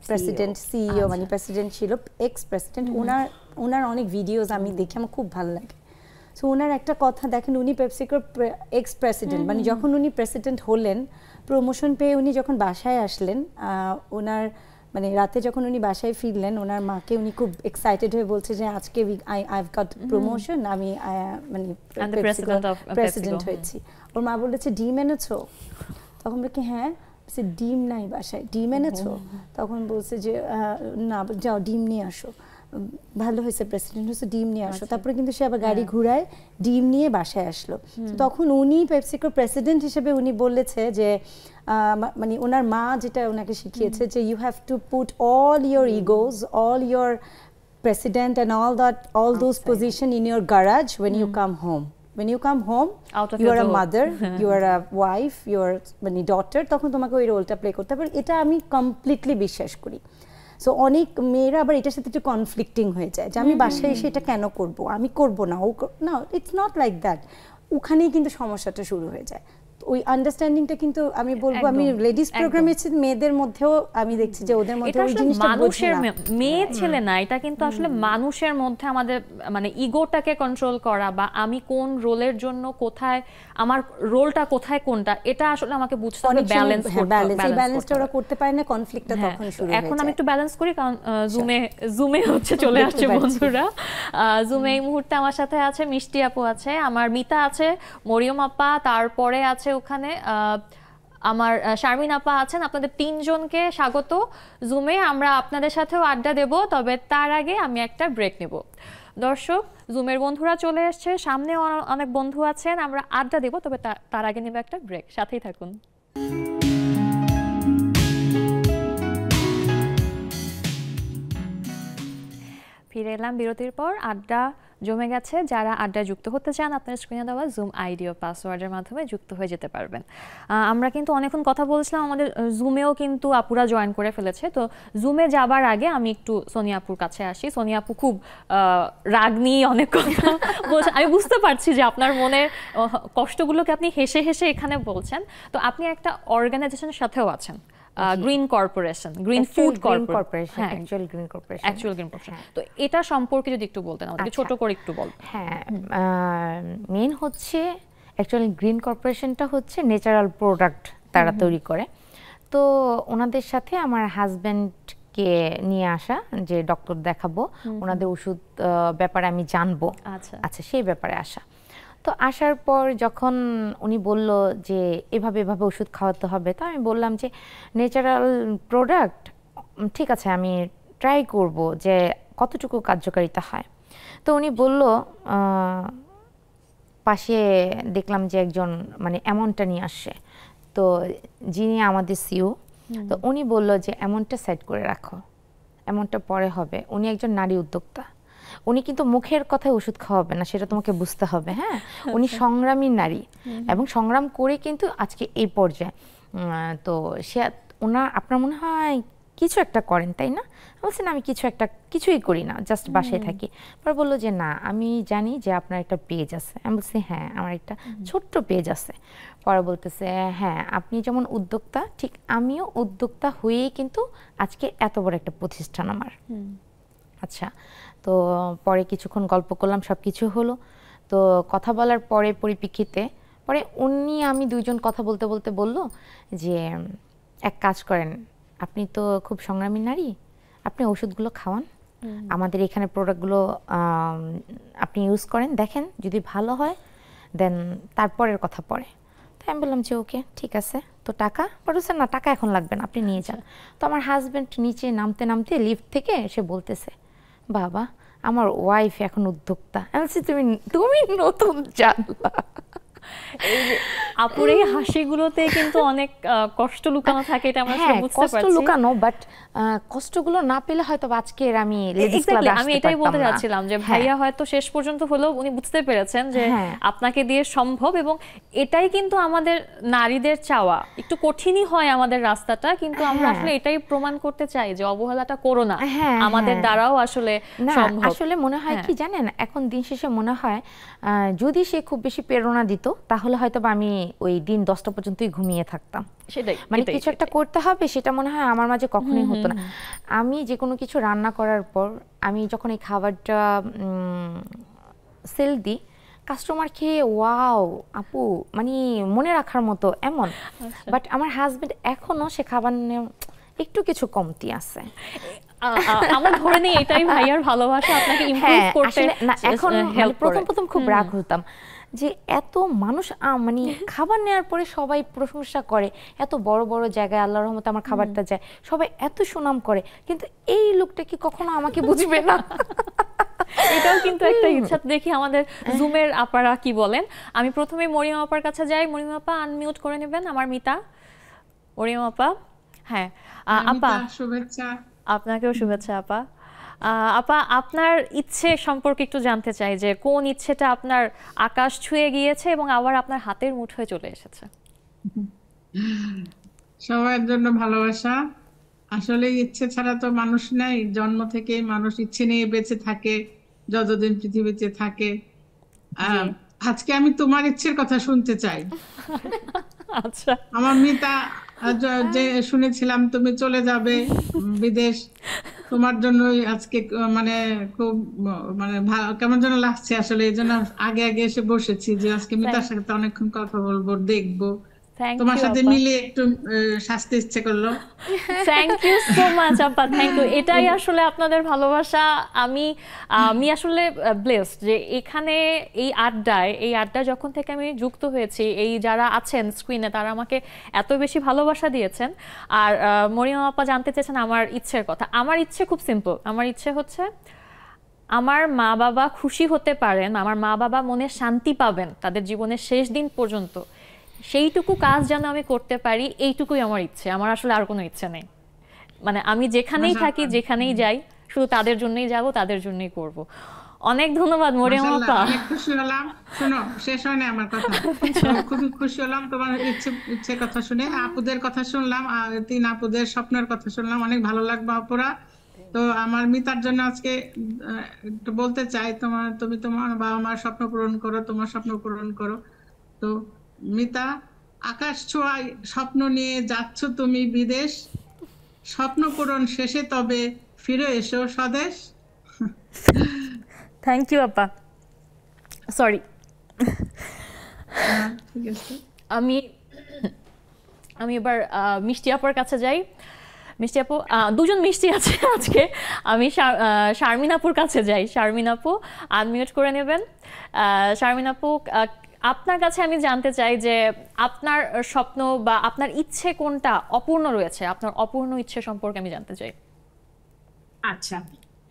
প্রেসিডেন্ট, সিইও, মানে প্রেসিডেন্ট ছিল, এক্স প্রেসিডেন্ট। ওনার অনেক ভিডিওস আমি দেখি, আমার খুব ভালো লাগে। সো ওনার একটা কথা দেখেন, উনি পেপসিকোর এক্স প্রেসিডেন্ট, মানে যখন উনি প্রেসিডেন্ট হলেন, প্রমোশন পেয়ে উনি যখন বাসায় আসলেন, ওনার মানে রাতে যখন উনি বাসায় ফিরলেন, ওনার মাকে উনি খুব এক্সাইটেড হয়ে বলছে যে আজকে আই হ্যাভ গট প্রমোশন, আমি মানে প্রেসিডেন্ট হয়েছি। ওর মা বলেছে ডিম এনেছো? তখন বলে হ্যাঁ। ডিম নাই বাসায়, ডিম এনেছো? তখন বলছে যে না, যাও ডিম নিয়ে আসো। ভালো হয়েছে প্রেসিডেন্ট হয়েছে, ডিম নিয়ে আসো। তারপরে কিন্তু সে আবার গাড়ি ঘুরায় ডিম নিয়ে বাসায় আসলো। তখন উনি পেপসিকোর প্রেসিডেন্ট হিসেবে উনি বলেছে যে মানে ওনার মা যেটা ওনাকে শিখিয়েছে যে you have to put all your egos, all your president and all those position in your garage when you come home. When you come home, you are a mother, you are a wife, you are মানে daughter, তখন তোমাকে ওই রোলটা play করতে হবে। এটা আমি completely বিশ্বাস করি। সো অনেক মেয়েরা আবার এটার সাথে একটু কনফ্লিক্টিং হয়ে যায় যে আমি বাসায় এসে এটা কেন করবো, আমি করবো না, না, ইটস নট লাইক দ্যাট। ওখানেই কিন্তু সমস্যাটা শুরু হয়ে যায়। ওই আন্ডারস্ট্যান্ডিংটা কিন্তু আমি বলবো, আমি লেডিস প্রোগ্রামে মেয়েদের মধ্যেও আমি দেখছি যে ওদের মধ্যে ওই জিনিসটা মানুষের মেয়ে ছেলে না, এটা কিন্তু আসলে মানুষের মধ্যে আমাদের মানে ইগোটাকে কন্ট্রোল করা, বা আমি কোন রোলের জন্য কোথায়, আমার রোলটা কোথায় কোনটা, এটা আসলে আমাকে বুঝতে হবে, ব্যালেন্স করতে হবে। এই ব্যালেন্সটা ওরা করতে পারে না, কনফ্লিক্টটা তখন শুরু হয়ে যায়। এখন আমি একটু ব্যালেন্স করি, কারণ জুমে হচ্ছে চলে আসছে বন্ধুরা। জুমে এই মুহূর্তে আমার সাথে আছে মিষ্টি আপু, আছে আমার মিতা, আছে মরিয়ম আপা, তারপরে আছে ওখানে আমার শারমিন আপা আছেন। আপনাদের তিনজনকে স্বাগত জুমে। আমরা আপনাদের সাথেও আড্ডা দেব, তবে তার আগে আমি একটা ব্রেক নেব। দর্শক, জুমের বন্ধুরা চলে এসছে, সামনে অনেক বন্ধু আছেন, আমরা আড্ডা দেব, তবে তার আগে নেব একটা ব্রেক। সাথেই থাকুন। ফিরে এলাম বিরতির পর। আড্ডা জমে গেছে। যারা আড্ডায় যুক্ত হতে চান, আপনার স্ক্রিনে দেওয়া জুম আইডি ও পাসওয়ার্ডের মাধ্যমে যুক্ত হয়ে যেতে পারবেন। আমরা কিন্তু অনেকক্ষণ কথা বলছিলাম, আমাদের জুমেও কিন্তু আপুরা জয়েন করে ফেলেছে। তো জুমে যাবার আগে আমি একটু সোনিয়া আপুর কাছে আসি। সোনিয়া আপু খুব রাগ নিয়ে অনেক কথা বলছেন, আমি বুঝতে পারছি যে আপনার মনের কষ্টগুলোকে আপনি হেসে হেসে এখানে বলছেন। তো আপনি একটা অর্গানাইজেশনের সাথেও আছেন, green corporation, green food corporation, actual green corporation. তো এটা সম্পর্কে যদি একটু বলতেন আমাদেরকে, ছোট করে একটু বলবেন। হ্যাঁ, মেইন হচ্ছে অ্যাকচুয়াল গ্রিন কর্পোরেশনটা হচ্ছে ন্যাচারাল প্রোডাক্ট তারা তৈরি করে। তো ওনাদের সাথে আমার হাজব্যান্ডকে নিয়ে আসা, যে ডক্টর দেখাবো, ওনাদের ওষুধ ব্যাপারে আমি জানবো, আচ্ছা সেই ব্যাপারে আসা। তো আসার পর যখন উনি বলল যে এভাবে এভাবে ওষুধ খাওয়াতে হবে, তো আমি বললাম যে ন্যাচারাল প্রোডাক্ট ঠিক আছে, আমি ট্রাই করব যে কতটুকু কার্যকারিতা হয়। তো উনি বলল, পাশে দেখলাম যে একজন মানে অ্যামাউন্টটা নিয়ে আসছে, তো যিনি আমাদের সিও, তো উনি বলল যে অ্যামাউন্টটা সেট করে রাখো, অ্যামাউন্টটা পরে হবে। উনি একজন নারী উদ্যোক্তা, উনি কিন্তু মুখের কথায় ওষুধ খাওয়াবে না, সেটা তোমাকে বুঝতে হবে। হ্যাঁ, উনি সংগ্রামী নারী এবং সংগ্রাম করে কিন্তু আজকে এই পর্যায়ে। তো সে আপনার মনে হয় কিছু একটা করেন তাই না? বলছেন আমি কিছুই করি না, জাস্ট বাসায় থাকি। পরে বললো যে না, আমি জানি যে আপনার একটা পেজ আছে। আমি বলছি হ্যাঁ, আমার একটা ছোট্ট পেজ আছে। পরে বলতেছে হ্যাঁ, আপনি যেমন উদ্যোক্তা, ঠিক আমিও উদ্যোক্তা হয়েই কিন্তু আজকে এত বড় একটা প্রতিষ্ঠান আমার। আচ্ছা, তো পরে কিছুক্ষণ গল্প করলাম, সব কিছু হলো। তো কথা বলার পরে পরিপ্রেক্ষিতে পরে উনি আমি দুইজন কথা বলতে বলতে বলল যে এক কাজ করেন, আপনি তো খুব সংগ্রামী নারী, আপনি ওষুধগুলো খাওয়ান, আমাদের এখানে প্রোডাক্টগুলো আপনি ইউজ করেন, দেখেন যদি ভালো হয় দেন তারপরের কথা পরে। তো আমি বললাম যে ওকে ঠিক আছে। তো টাকা বলছে না, টাকা এখন লাগবে না, আপনি নিয়ে যান। তো আমার হাজব্যান্ড নিচে নামতে নামতে লিফট থেকে এসে বলতেছে, বাবা আমার ওয়াইফ এখন উদ্যোক্তা। আমি বলছি তুমি নতুন জানলা। আপুর এই হাসিগুলোতে কিন্তু অনেক কষ্ট লুকানো থাকে, এটা আমরা আসলে বুঝতে পারছি। কষ্ট লুকানো, বাট কষ্টগুলো না পেলে হয়তো আজকের আমি লেডিস ক্লাবে আসতে পারতাম না। আমি এটাই বলতে যাচ্ছিলাম যে ভাইয়া হয়তো শেষ পর্যন্ত হলেও উনি বুঝতে পেরেছেন যে আপনাকে দিয়ে সম্ভব, এবং এটাই কিন্তু আমাদের নারীদের চাওয়া। একটু কঠিনই হয় আমাদের রাস্তাটা, কিন্তু আমরা আসলে এটাই প্রমাণ করতে চাই যে অবহেলাটা করো না, আমাদের দ্বারাও আসলে সম্ভব। আসলে মনে হয় কি জানেন, এখন দিন শেষে মনে হয় যদি সে খুব বেশি প্রেরণা দিত তাহলে হয়তো আমি ওই দিন 10টা পর্যন্তই ঘুমিয়ে থাকতাম। সেটাই, মানে কিছু একটা করতে হবে, সেটা মনে হয় আমার মাঝে কখনোই হতো না। আমি যে কোনো কিছু রান্না করার পর আমি যখন এই খাবারটা সেল দিই, কাস্টমার খেয়ে ওয়াও আপু মানে মনে রাখার মতো এমন। বাট আমার হাজবেন্ড এখনো সে খাবার নিয়ে একটু কিছু কমতি আছে। আমরা ধরে নেই এটাই ভাইয়ার ভালোবাসা, আপনাকে ইমপ্রুভ করতে। না এখন প্রথম খুব রাগ হতাম যে এত মানুষ মানে খাবার নেওয়ার পরে সবাই প্রশংসা করে, এত বড় বড় জায়গায় আল্লাহর রহমতে আমার খাবারটা যায়, সবাই এত সুনাম করে, কিন্তু এই লোকটা কি কখনো আমাকে বুঝবে না? এটাও কিন্তু একটা ইচ্ছা। দেখি আমাদের জুমের আপারা কি বলেন। আমি প্রথমে মরিয়ম আপার কাছে যাই। মরিয়ম আপা আনমিউট করে নেবেন আমার মিতা। মরিয়ম আপা, হ্যাঁ আপা শুভেচ্ছা। আপনাকেও শুভেচ্ছা আপা। আপা আপনার ইচ্ছে সম্পর্কে একটু জানতে চাই, যে কোন ইচ্ছেটা আপনার আকাশ ছুঁয়ে গিয়েছে এবং আবার আপনার হাতের মুঠোয় চলে এসেছে? সবার জন্য ভালোবাসা। আসলে ইচ্ছে ছাড়া তো মানুষ নাই, জন্ম থেকেই মানুষ ইচ্ছে নিয়ে বেঁচে থাকে যতদিন পৃথিবীতে থাকে। আজকে আমি তোমার ইচ্ছের কথা শুনতে চাই। আচ্ছা, আমার মিতা যে শুনেছিলাম তুমি চলে যাবে বিদেশ, তোমার জন্যই আজকে মানে খুব মানে কেমন যেন লাগছে আসলে। এই জন্য আগে আগে এসে বসেছি যে আজকে মিতার সাথে অনেকক্ষণ কথা বলবো, দেখবো, তোমার সাথে মিলে একটু শাস্তি ইচ্ছে করলো। থ্যাংক ইউ সো মাচ আপা, থ্যাংক ইউ। এটাই আসলে আপনাদের ভালোবাসা। আমি আসলে ব্লেসড যে এখানে এই আড্ডায় যখন থেকে আমি যুক্ত হয়েছি, এই যারা আছেন স্ক্রিনে তারা আমাকে এত বেশি ভালোবাসা দিয়েছেন। আর মরিয়ম আপা জানতে চেয়েছেন আমার ইচ্ছের কথা। আমার ইচ্ছে খুব সিম্পল। আমার ইচ্ছে হচ্ছে আমার মা বাবা খুশি হতে পারেন, আমার মা বাবা মনে শান্তি পাবেন তাদের জীবনের শেষ দিন পর্যন্ত, সেইটুকু কাজ যেন আমি করতে পারি, এইটুকুই আমার ইচ্ছে। আমার আসলে আর কোনো ইচ্ছে নেই। মানে আমি যেখানেই থাকি, যেখানেই যাই, শুধু তাদের জন্যই যাব, তাদের জন্যই করব। অনেক ধন্যবাদ মরিয়ম আপা। অনেক খুশি হলাম। শোনো, শেষ হয়নি আমার কথা। খুবই খুশি হলাম তোমার ইচ্ছে কথা শুনে। আপুদের কথা শুনলাম, 3 আপুদের স্বপ্নের কথা শুনলাম, অনেক ভালো লাগবে আপুরা। তো আমার মিতার জন্য আজকে একটু বলতে চাই, তুমি তোমার বাবা মার স্বপ্ন পূরণ করো, তোমার স্বপ্ন পূরণ করো। তো মিতা, আকাশ ছোঁয়ায় স্বপ্ন নিয়ে যাচ্ছ তুমি বিদেশ, স্বপ্ন পূরণ শেষে তবে ফিরে এসো স্বদেশ। থ্যাংক ইউ আপা। সরি, ঠিক আছে। আমি এবার মিষ্টি আপার কাছে যাই। মিষ্টি আপু, দুজন মিষ্টি আছে আজকে। আমি শারমিন আপুর কাছে যাই। শারমিন আপু আনমিউট করে নেবেন। শারমিন আপু, আপনার কাছে আমি জানতে চাই যে আপনার স্বপ্ন বা আপনার ইচ্ছে কোনটা অপূর্ণ রয়েছে, আপনার অপূর্ণ ইচ্ছে সম্পর্কে আমি জানতে চাই। আচ্ছা,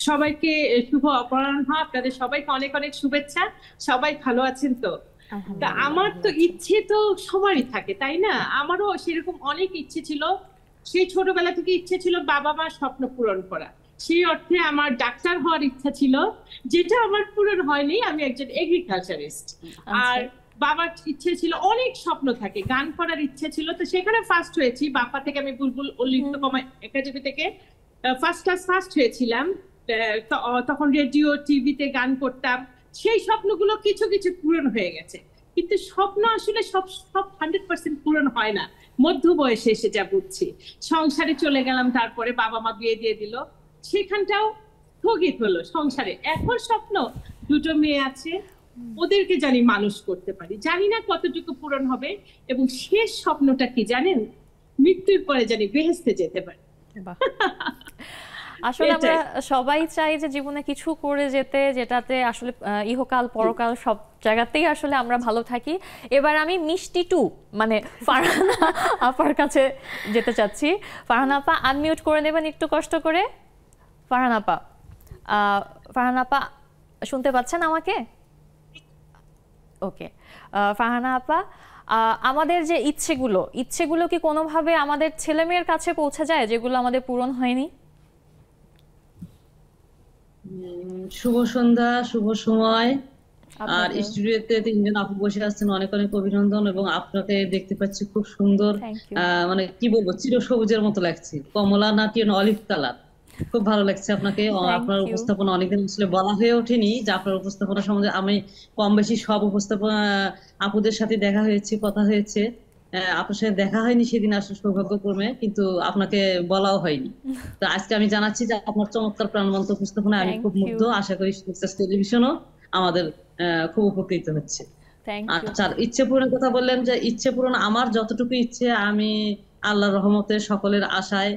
সবাইকে শুভ অপরাহ্ন, আপনাদের সবাইকে অনেক অনেক শুভেচ্ছা। সবাই ভালো আছেন তো? তা আমার তো ইচ্ছে তো সবারই থাকে, তাই না? আমারও সেরকম অনেক ইচ্ছে ছিল। সেই ছোটবেলা থেকে ইচ্ছে ছিল বাবা মার স্বপ্ন পূরণ করা। সেই অর্থে আমার ডাক্তার হওয়ার ইচ্ছা ছিল, যেটা আমার পূরণ হয়নি। আমি একজন এগ্রিকালচারিস্ট। আর বাবার ইচ্ছে ছিল, অনেক স্বপ্ন থাকে, গান করার ইচ্ছে ছিল, তো সেখানে ফার্স্ট হয়েছি। বাপা থেকে আমি বুলবুল ললিত কলা একাডেমি থেকে ফার্স্ট ক্লাস ফার্স্ট হয়েছিলাম। তখন রেডিও টিভিতে গান করতাম। সেই স্বপ্নগুলো কিছু কিছু পূরণ হয়ে গেছে, কিন্তু স্বপ্ন আসলে সব 100% পূরণ হয় না। মধ্য বয়সে এসে যা বুঝছি, সংসারে চলে গেলাম, তারপরে বাবা মা বিয়ে দিয়ে দিল, সেখানটাও স্থগিত হলো সংসারে। এখন স্বপ্ন, দুটো মেয়ে আছে, ওদেরকে জানি মানুষ করতে পারি, জানি না কতটুকু পূরণ হবে। এবং শেষ স্বপ্নটা কি জানেন? মৃত্যুর পরে জানি বেহেশতে যেতে পারি। আসলে আমরা সবাই চাই যে জীবনে কিছু করে যেতে, যেটাতে আসলে ইহকাল পরকাল সব জায়গাতেই আসলে আমরা ভালো থাকি। এবার আমি মিষ্টি টু মানে ফারহানা আপার কাছে যেতে চাচ্ছি। ফারহানা আপা আনমিউট করে নেবেন একটু কষ্ট করে। ফারহানা আপা শুনতে পাচ্ছেন আমাকে? ওকে, ফারহানা আপা, আমাদের যে ইচ্ছেগুলো কি কোনোভাবে আমাদের ছেলেমেয়ের কাছে পৌঁছে যায় যেগুলো আমাদের পূরণ হয়নি? শুভ সন্ধ্যা, শুভ সময়। আর স্টুডিওতে 3 জন আপু বসে আছেন, অনেক অনেক অভিনন্দন। এবং আপনাকে দেখতে পাচ্ছি খুব সুন্দর, মানে কি বলবো, চির সবুজের মতো লাগছে, কমলা নাকি অলিভ কালার। খুব ভালো লাগছে আপনাকে। আপনার উপস্থাপনা অনেকদিন আসলে বলা হয়ে ওঠেনি, যে আপনার উপস্থাপনা সম্বন্ধে আমি কম বেশি সব উপস্থাপনা আপুদের সাথে দেখা হয়েছে, কথা হয়েছে। আপনার সাথে দেখা হয়নি সেদিন আসলে সৌভাগ্যক্রমে, কিন্তু আপনাকে বলাও হয়নি। তো আজকে আমি জানাচ্ছি যে আপনার চমৎকার প্রাণবন্ত উপস্থাপনা আমি খুব মুগ্ধ। আশা করি নেক্সাস টেলিভিশনও আমাদের খুব উপকৃত হচ্ছে। আচ্ছা, ইচ্ছে পূরণের কথা বললেন, যে ইচ্ছে পূরণ আমার যতটুকু ইচ্ছে আমি আল্লাহর রহমতে সকলের আশায়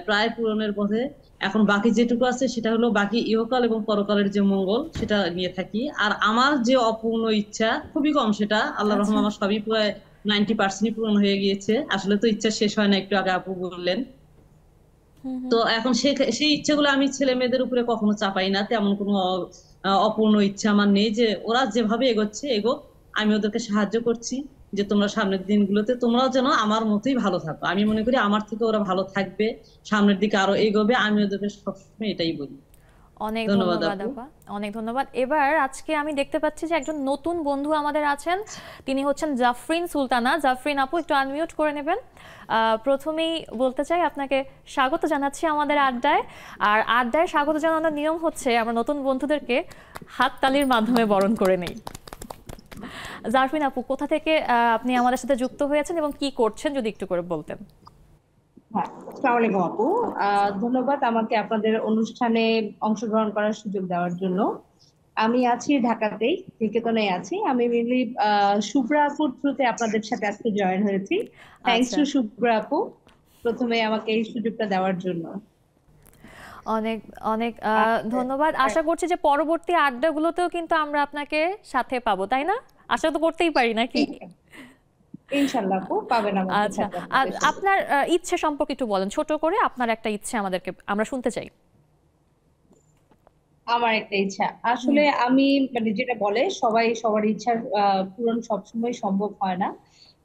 প্রায় পূরণের পথে। এখন বাকি যেটুকু আছে সেটা হলো বাকি ইহকাল এবং পরকালের যে মঙ্গল, সেটা নিয়ে থাকি। আর আমার যে অপূর্ণ ইচ্ছা খুবই কম, সেটা আল্লাহর রহমতে আমার সবই প্রায় 90% পূরণ হয়ে গিয়েছে। আসলে তো ইচ্ছা শেষ হয় না, একটু আগে আপু বললেন। তো এখন সেই ইচ্ছেগুলো আমি ছেলে মেয়েদের উপরে কখনো চাপাই না। তেমন কোনো অপূর্ণ ইচ্ছা আমার নেই, যে ওরা যেভাবে এগোচ্ছে এগোক, আমি ওদেরকে সাহায্য করছি, যে তোমরা সামনের দিনগুলোতে তোমরাও যেন আমার মতোই ভালো থাকো। আমি মনে করি আমার থেকে ওরা ভালো থাকবে, সামনের দিকে আরো এগোবে। আমি ওদেরকে সবসময় এটাই বলি। অনেক ধন্যবাদ আপা, অনেক ধন্যবাদ। এবার আজকে আমি দেখতে পাচ্ছি যে একজন নতুন বন্ধু আমাদের আছেন, তিনি হচ্ছেন জাফরিন সুলতানা। জাফরিন আপু একটু আনমিউট করে নেবেন। প্রথমেই বলতে চাই আপনাকে স্বাগত জানাচ্ছি আমাদের আড্ডায়। আর আড্ডায় স্বাগত জানানোর নিয়ম হচ্ছে আমরা নতুন বন্ধুদেরকে হাততালির মাধ্যমে বরণ করে নেই। জাফরিন আপু, কোথা থেকে আপনি আমাদের সাথে যুক্ত হয়েছেন এবং কি করছেন যদি একটু করে বলতেন। আসসালামু আলাইকুম আপু, ধন্যবাদ আমাকে আপনাদের অনুষ্ঠানে অংশগ্রহণ করার সুযোগ দেওয়ার জন্য। আমি আছি ঢাকাতেই, নিকেতনে আছি। আমি মেনলি শুভ্রা আপুর থ্রুতে আপনাদের সাথে আজকে জয়েন হয়েছি। থ্যাঙ্কস টু শুভ্রা আপু প্রথমে আমাকে এই সুযোগটা দেওয়ার জন্য। অনেক অনেক ধন্যবাদ। আশা করছি যে পরবর্তী আড্ডাগুলোতেও কিন্তু আমরা আপনাকে সাথে পাবো, তাই না? আশা তো করতেই পারি নাকি? ইনশাআল্লাহ আপু পাবেন। আচ্ছা, আপনার ইচ্ছে সম্পর্কে একটু বলেন, ছোট করে আপনার একটা ইচ্ছে আমাদেরকে আমরা শুনতে চাই। আমার একটা ইচ্ছা, আসলে আমি মানে যেটা বলে সবাই সবার ইচ্ছার পূরণ সবসময় সম্ভব হয় না,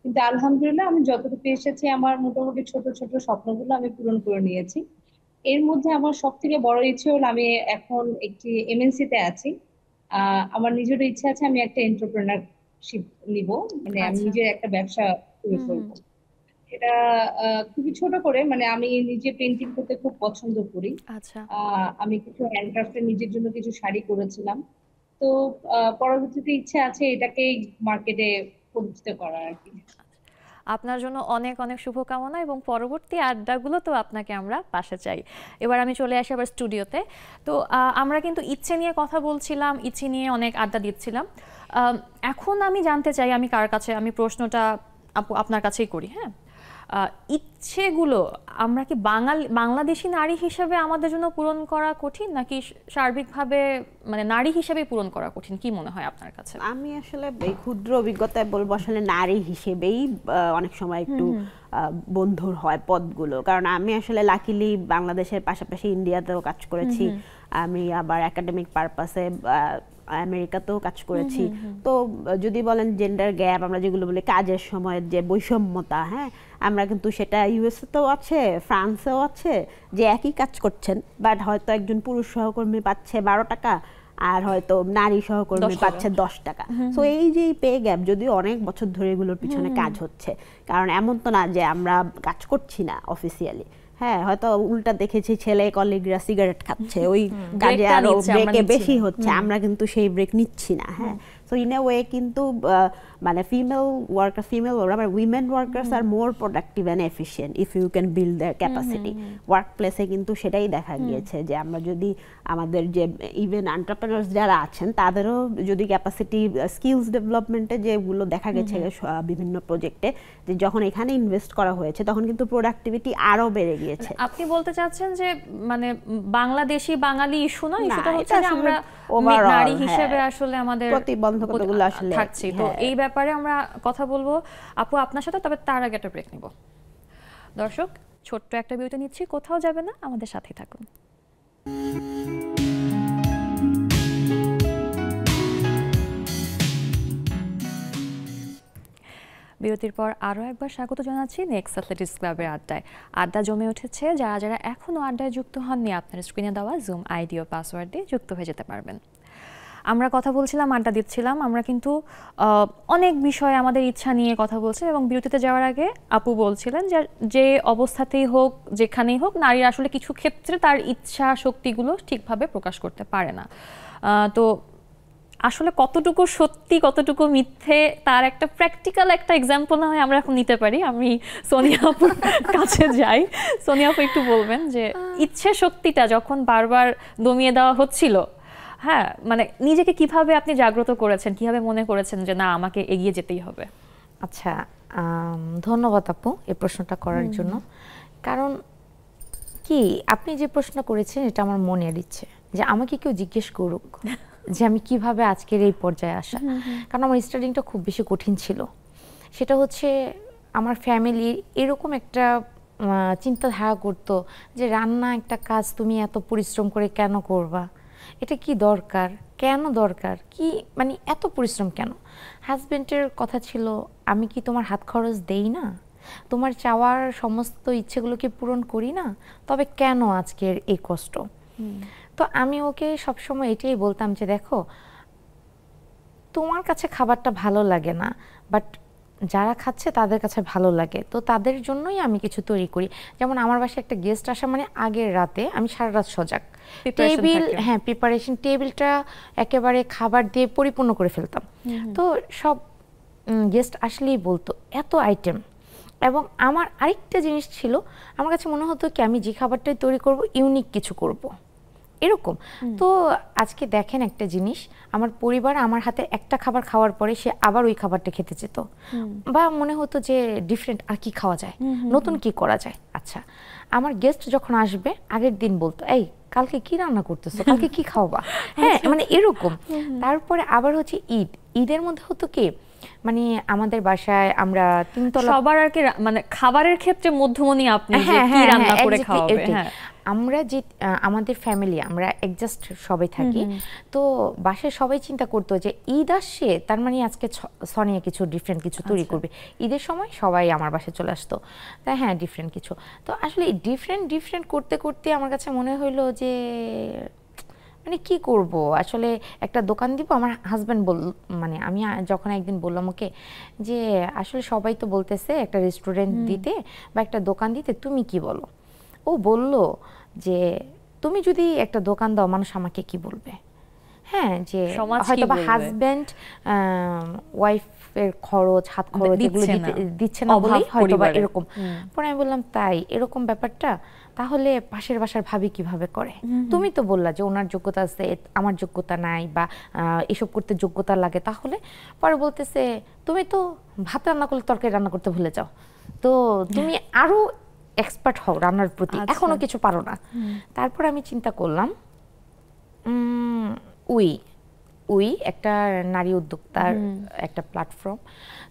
কিন্তু আলহামদুলিল্লাহ আমি যতটুকু এসেছি আমার মোটামুটি ছোট ছোট স্বপ্নগুলো আমি পূরণ করে নিয়েছি। এর মধ্যে আমার সব থেকে বড় ইচ্ছে হলো আমি এখন একটি এমএনসি তে আছি। আমার নিজের ইচ্ছা আছে আমি একটা এন্টারপ্রেনারশিপ নিব, মানে আমি নিজের একটা ব্যবসা শুরু করবো। এটা খুবই ছোট করে, মানে আমি নিজে পেন্টিং করতে খুব পছন্দ করি। আমি কিছু হ্যান্ডক্রাফটের নিজের জন্য কিছু শাড়ি করেছিলাম, তো পরবর্তীতে ইচ্ছা আছে এটাকে মার্কেটে পরিচিত করার আর কি। আপনার জন্য অনেক অনেক শুভকামনা এবং পরবর্তী আড্ডাগুলো তো আপনাকে আমরা পাশে চাই। এবার আমি চলে আসি আবার স্টুডিওতে। তো আমরা কিন্তু ইচ্ছে নিয়ে কথা বলছিলাম, ইচ্ছে নিয়ে অনেক আড্ডা দিচ্ছিলাম। এখন আমি জানতে চাই, আমি কার কাছে, আমি প্রশ্নটা আপনার কাছেই করি। হ্যাঁ, ইচ্ছেগুলো আমরা কি বাংলাদেশি নারী হিসেবে আমাদের জন্য পূরণ করা কঠিন, নাকি সার্বিকভাবে মানে নারী হিসেবে পূরণ করা কঠিন? কি মনে হয় আপনার কাছে? আমি আসলে এই ক্ষুদ্র অভিজ্ঞতায় বলবো আসলে নারী হিসেবেই অনেক সময় একটু বন্ধুর হয় পদগুলো, কারণ আমি আসলে লাকিলি বাংলাদেশের পাশাপাশি ইন্ডিয়াতেও কাজ করেছি, আমি আবার একাডেমিক পারপাসে আমেরিকাতেও কাজ করেছি। তো যদি বলেন জেন্ডার গ্যাপ, আমরা যেগুলো বলি কাজের সময়ের যে বৈষম্যতা, হ্যাঁ আমরা কিন্তু সেটা ইউএসএতেও আছে, ফ্রান্সেও আছে, যে একই কাজ করছেন বাট হয়তো একজন পুরুষ সহকর্মী পাচ্ছে 12 টাকা আর হয়তো নারী সহকর্মী পাচ্ছে 10 টাকা। সো এই যে পে গ্যাপ, যদিও অনেক বছর ধরে এগুলোর পিছনে কাজ হচ্ছে, কারণ এমন তো না যে আমরা কাজ করছি না অফিসিয়ালি, হ্যাঁ হয়তো উল্টা দেখেছি ছেলে কলিগরা সিগারেট খাচ্ছে, ওই কাজে আরো ব্রেকে বেশি হচ্ছে, আমরা কিন্তু সেই ব্রেক নিচ্ছি না। হ্যাঁ সো ইন এ ওয়ে কিন্তু মানে female women workers are more productive and efficient if you can build their capacity. Work প্লেসে কিন্তু সেটাই দেখা গিয়েছে যে আমরা যদি আমাদের যে ইভেন এন্টারপ্রেনার্স যারা আছেন তাদেরও যদি ক্যাপাসিটি স্কিলস ডেভেলপমেন্টে যেগুলো দেখা গেছে বিভিন্ন প্রজেক্টে, যে যখন এখানে ইনভেস্ট করা হয়েছে তখন কিন্তু প্রোডাক্টিভিটি আরো বেড়ে গিয়েছে। আপনি বলতে চাচ্ছেন যে মানে বাংলাদেশি বাঙালি ইস্যু না, ইস্যুটা হচ্ছে যে আমরা নারী হিসেবে আসলে আমাদের প্রতিবন্ধকতাগুলো আসলে থাকছে। তো এই ব্যাপারে আমরা কথা বলবো আপু আপনার সাথে, তবে তার আগে একটা ব্রেক নিব। দর্শক ছোট্ট একটা বিরতি নিচ্ছি, কোথাও যাবে না, আমাদের সাথেই থাকুন। বিরতির পর আরও একবার স্বাগত জানাচ্ছি নেক্সাস লেডিস ক্লাবের আড্ডায়। আড্ডা জমে উঠেছে, যারা যারা এখনও আড্ডায় যুক্ত হননি আপনার স্ক্রিনে দেওয়া জুম আইডি ও পাসওয়ার্ড দিয়ে যুক্ত হয়ে যেতে পারবেন। আমরা কথা বলছিলাম, আড্ডা দিচ্ছিলাম, আমরা কিন্তু অনেক বিষয়ে আমাদের ইচ্ছা নিয়ে কথা বলছি, এবং বিরতিতে যাওয়ার আগে আপু বলছিলেন যে অবস্থাতেই হোক যেখানেই হোক নারীরা আসলে কিছু ক্ষেত্রে তার ইচ্ছা শক্তিগুলো ঠিকভাবে প্রকাশ করতে পারে না। তো আসলে কতটুকু সত্যি কতটুকু মিথ্যে তার একটা প্র্যাকটিক্যাল একটা এক্সাম্পল না হয় আমরা এখন নিতে পারি। আমি সোনিয়া আপুর কাছে যাই। সোনিয়া আপু একটু বলবেন যে ইচ্ছে শক্তিটা যখন বারবার দমিয়ে দেওয়া হচ্ছিল, হ্যাঁ মানে নিজেকে কিভাবে আপনি জাগ্রত করেছেন, কিভাবে মনে করেছেন যে না আমাকে এগিয়ে যেতেই হবে? আচ্ছা, ধন্যবাদ আপু এই প্রশ্নটা করার জন্য। কারণ কি আপনি যে প্রশ্ন করেছেন এটা আমার মনের ইচ্ছে, যে আমাকে কেউ জিজ্ঞেস করুক যে আমি কিভাবে আজকের এই পর্যায়ে আসা। কারণ আমার স্টার্টিংটা খুব বেশি কঠিন ছিল। সেটা হচ্ছে আমার ফ্যামিলি এরকম একটা চিন্তাধারা করতো যে রান্না একটা কাজ, তুমি এত পরিশ্রম করে কেন করবা, এটা কি দরকার, কেন দরকার, কি মানে এত পরিশ্রম কেন। হাজব্যান্ডের কথা ছিল আমি কি তোমার হাত খরচ দেই না, তোমার চাওয়ার সমস্ত ইচ্ছেগুলো কি পূরণ করি না, তবে কেন আজকের এই কষ্ট। তো আমি ওকে সবসময় এটাই বলতাম যে দেখো তোমার কাছে খাবারটা ভালো লাগে না, বাট যারা খাচ্ছে তাদের কাছে ভালো লাগে, তো তাদের জন্যই আমি কিছু তৈরি করি। যেমন আমার বাসায় একটা গেস্ট আসা মানে আগের রাতে আমি সারা রাত সজাগ, টেবিল হ্যাঁ প্রিপারেশন, টেবিলটা একেবারে খাবার দিয়ে পরিপূর্ণ করে ফেলতাম। তো সব গেস্ট আসলেই বলতো এত আইটেম। এবং আমার আরেকটা জিনিস ছিল, আমার কাছে মনে হতো কি আমি যে খাবারটাই তৈরি করব ইউনিক কিছু করব এরকম। তো আজকে দেখেন একটা জিনিস, আমার পরিবার আমার হাতে একটা খাবার খাওয়ার পরে সে আবার ওই খাবারটা খেতে যেত, বা মনে হতো যে ডিফারেন্ট আর কি খাওয়া যায়, নতুন কি করা যায়। আচ্ছা, আমার গেস্ট যখন আসবে আগের দিন বলতো এই কালকে কি রান্না করতেছো, কালকে কি খাওয়াবা, হ্যাঁ মানে এরকম। তারপরে আবার হচ্ছে ঈদের মধ্যে হতো কি মানে আমাদের বাসায় আমরা তিনতলা, সবার আর কি মানে খাবারের ক্ষেত্রে মধ্যমণি আপনি যে কি রান্না করে খাওয়াবে। হ্যাঁ আমরা যে আমাদের ফ্যামিলি আমরা অ্যাডজাস্ট সবাই থাকি, তো বাসায় সবাই চিন্তা করতো যে ঈদ আসছে তার মানে আজকে সোনিয়া কিছু ডিফারেন্ট কিছু তৈরি করবে। ঈদের সময় সবাই আমার বাসায় চলে আসতো, তাই হ্যাঁ ডিফারেন্ট কিছু। তো আসলে ডিফারেন্ট করতে করতে আমার কাছে মনে হইলো যে মানে কি করব, আসলে একটা দোকান দিব। আমার হাজব্যান্ড মানে আমি যখন একদিন বললাম ওকে যে আসলে সবাই তো বলতেছে একটা রেস্টুরেন্ট দিতে বা একটা দোকান দিতে, তুমি কি বলো? ও বলল যে তুমি যদি একটা দোকান দাও মানুষ আমাকে কি বলবে, হ্যাঁ যে হয়তো বা হাজব্যান্ড ওয়াইফের খরচ হাত খরচ এগুলো দিচ্ছে না বলেই হয়তো বা এরকম। পরে আমি বললাম তাই এরকম ব্যাপারটা, তাহলে পাশের বাসার ভাবি কিভাবে করে? তুমি তো বললা যে ওনার যোগ্যতা আছে আমার যোগ্যতা নাই বা এসব করতে যোগ্যতা লাগে, তাহলে পরে বলতেছে তুমি তো ভাত রান্না করলে তরকারি রান্না করতে ভুলে যাও। তো তুমি আরো এক্সপার্ট হও রান্নার প্রতি, এখনো কিছু পারো না। তারপর আমি চিন্তা করলাম উই একটা নারী উদ্যোক্তার একটা প্ল্যাটফর্ম,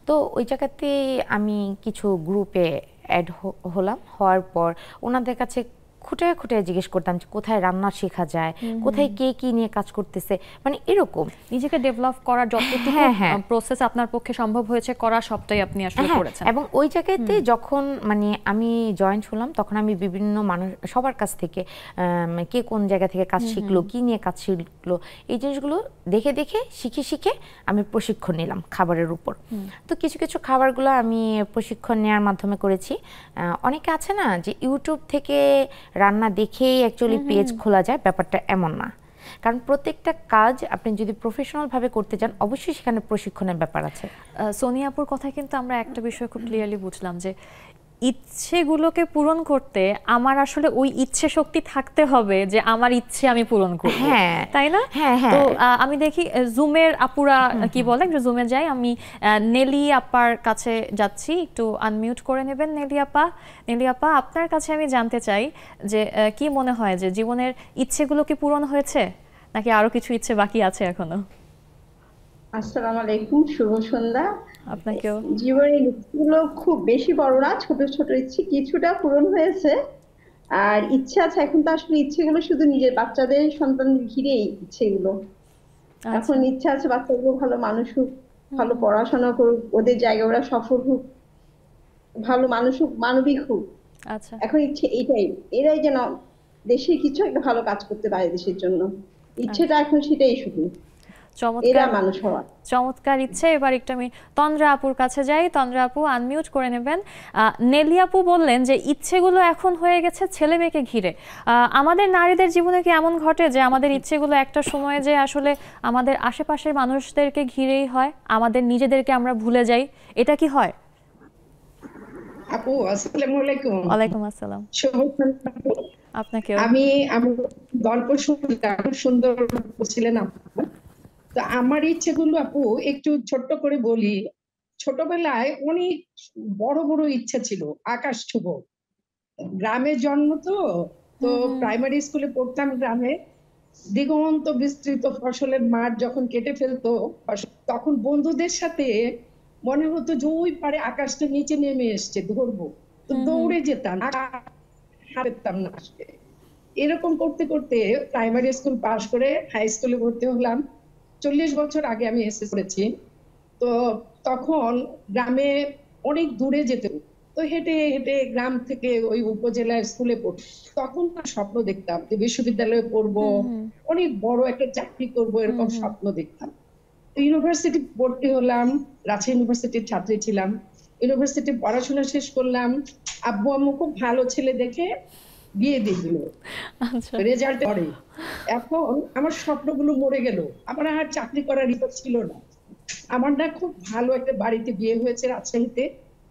তো ওই জায়গাতে আমি কিছু গ্রুপে অ্যাড হলাম। হওয়ার পর ওনাদের কাছে খুঁটে খুঁটে জিজ্ঞেস করতাম যে কোথায় রান্না শেখা যায়, কোথায় কে কি নিয়ে কাজ করতেছে, মানে এরকম নিজেকে ডেভেলপ করার যতটুকু প্রসেস আপনার পক্ষে সম্ভব হয়েছে করা সবটাই আপনি আসলে করেছেন। এবং ওই জায়গাতে যখন মানে আমি জয়েন্ট হলাম তখন আমি বিভিন্ন মানুষ সবার কাছ থেকে কে কোন জায়গা থেকে কাজ শিখলো, কি নিয়ে কাজ শিখলো, এই জিনিসগুলো দেখে দেখে শিখে আমি প্রশিক্ষণ নিলাম খাবারের উপর। তো কিছু কিছু খাবারগুলো আমি প্রশিক্ষণ নেওয়ার মাধ্যমে করেছি। অনেকে আছে না যে ইউটিউব থেকে রান্না দেখেই অ্যাকচুয়ালি পেজ খোলা যায়, ব্যাপারটা এমন না। কারণ প্রত্যেকটা কাজ আপনি যদি প্রফেশনাল ভাবে করতে চান অবশ্যই সেখানে প্রশিক্ষণের ব্যাপার আছে। সোনিয়া আপুর কথায় কিন্তু আমরা একটা বিষয় খুব ক্লিয়ারলি বুঝলাম যে ইচ্ছেগুলোকে পূরণ করতে আমার আসলে ওই ইচ্ছে শক্তি থাকতে হবে যে আমার ইচ্ছে আমি পূরণ করব, তাই না? তো আমি দেখি জুমের আপুরা কি বলে, একটু জুমে যাই, আমি নেলি আপার কাছে যাচ্ছি, একটু আনমিউট করে নেবেন নেলি আপা, আপনার কাছে আমি জানতে চাই যে কি মনে হয় যে জীবনের ইচ্ছেগুলো কি পূরণ হয়েছে নাকি আরো কিছু ইচ্ছে বাকি আছে এখনো? আসসালামু আলাইকুম, শুভ সন্ধ্যা। আপনাকেও। জীবনের ইচ্ছেগুলো খুব বেশি বড় না, ছোট ছোট ইচ্ছে কিছুটা পূরণ হয়েছে, আর ইচ্ছা আছে এখন। তো আসলে ইচ্ছেগুলো শুধু নিজের বাচ্চাদের সন্তানদের ঘিরেই ইচ্ছেগুলো। এখন ইচ্ছা আছে বাচ্চাগুলো ভালো মানুষ হোক, ভালো পড়াশোনা করুক, ওদের জায়গায় ওরা সফল হোক, ভালো মানুষ হোক, মানবিক হোক। এখন ইচ্ছে এটাই, এরাই যেন দেশের কিছু একটা ভালো কাজ করতে পারে দেশের জন্য। ইচ্ছেটা এখন সেটাই শুধু। চমৎকার ইচ্ছে। এবার একটু আমি তন্দ্রা আপুর কাছে যাই। তন্দ্রা আপু আনমিউট করে নেবেন। নেলি আপু বললেন যে ইচ্ছেগুলো এখন হয়ে গেছে ছেলে মেয়েকে ঘিরে। আমাদের নারীদের জীবনে কি এমন ঘটে যে আমাদের ইচ্ছেগুলো একটা সময়ে যে আসলে আমাদের আশেপাশের মানুষদেরকে ঘিরেই হয়, আমাদের নিজেদেরকে আমরা ভুলে যাই, এটা কি হয়? আপু আসসালামু আলাইকুম। ওয়ালাইকুম আসসালাম। আপনাকে। আমি গল্প শুনলাম, সুন্দর বলছিলেন আপু। তো আমার ইচ্ছেগুলো আপু একটু ছোট্ট করে বলি। ছোটবেলায় অনেক বড় বড় ইচ্ছা ছিল, আকাশ ছুবো। গ্রামে জন্ম, তো প্রাইমারি স্কুলে পড়তাম গ্রামে। দিগন্ত বিস্তৃত ফসলের মাঠ যখন কেটে ফেলতো তখন বন্ধুদের সাথে মনে হতো যে ওই পারে আকাশটা নিচে নেমে এসছে, ধরবো, তো দৌড়ে যেতাম, হারতাম না। এরকম করতে করতে প্রাইমারি স্কুল পাশ করে হাই স্কুলে ভর্তি হলাম। 40 বছর আগে আমি এসে পড়েছি। তো তখন গ্রামে অনেক দূরে যেতে, তো হেঁটে হেঁটে গ্রাম থেকে ওই উপজেলার স্কুলে পড়ি। তখন স্বপ্ন দেখতাম যে বিশ্ববিদ্যালয়ে পড়বো, অনেক বড় একটা চাকরি করবো, এরকম স্বপ্ন দেখতাম। ইউনিভার্সিটি ভর্তি হলাম, রাজশাহী ইউনিভার্সিটির ছাত্রী ছিলাম। ইউনিভার্সিটি পড়াশোনা শেষ করলাম। আব্বু আম্মু খুব ভালো ছেলে দেখে বিয়ে দিয়ে দিল রেজাল্ট পরে। এখন আমার স্বপ্নগুলো মরে গেল, আমার আর চাকরি করার ইচ্ছা ছিল না। আমার না খুব ভালো একটা বাড়িতে বিয়ে হয়েছে রাজশাহীতে,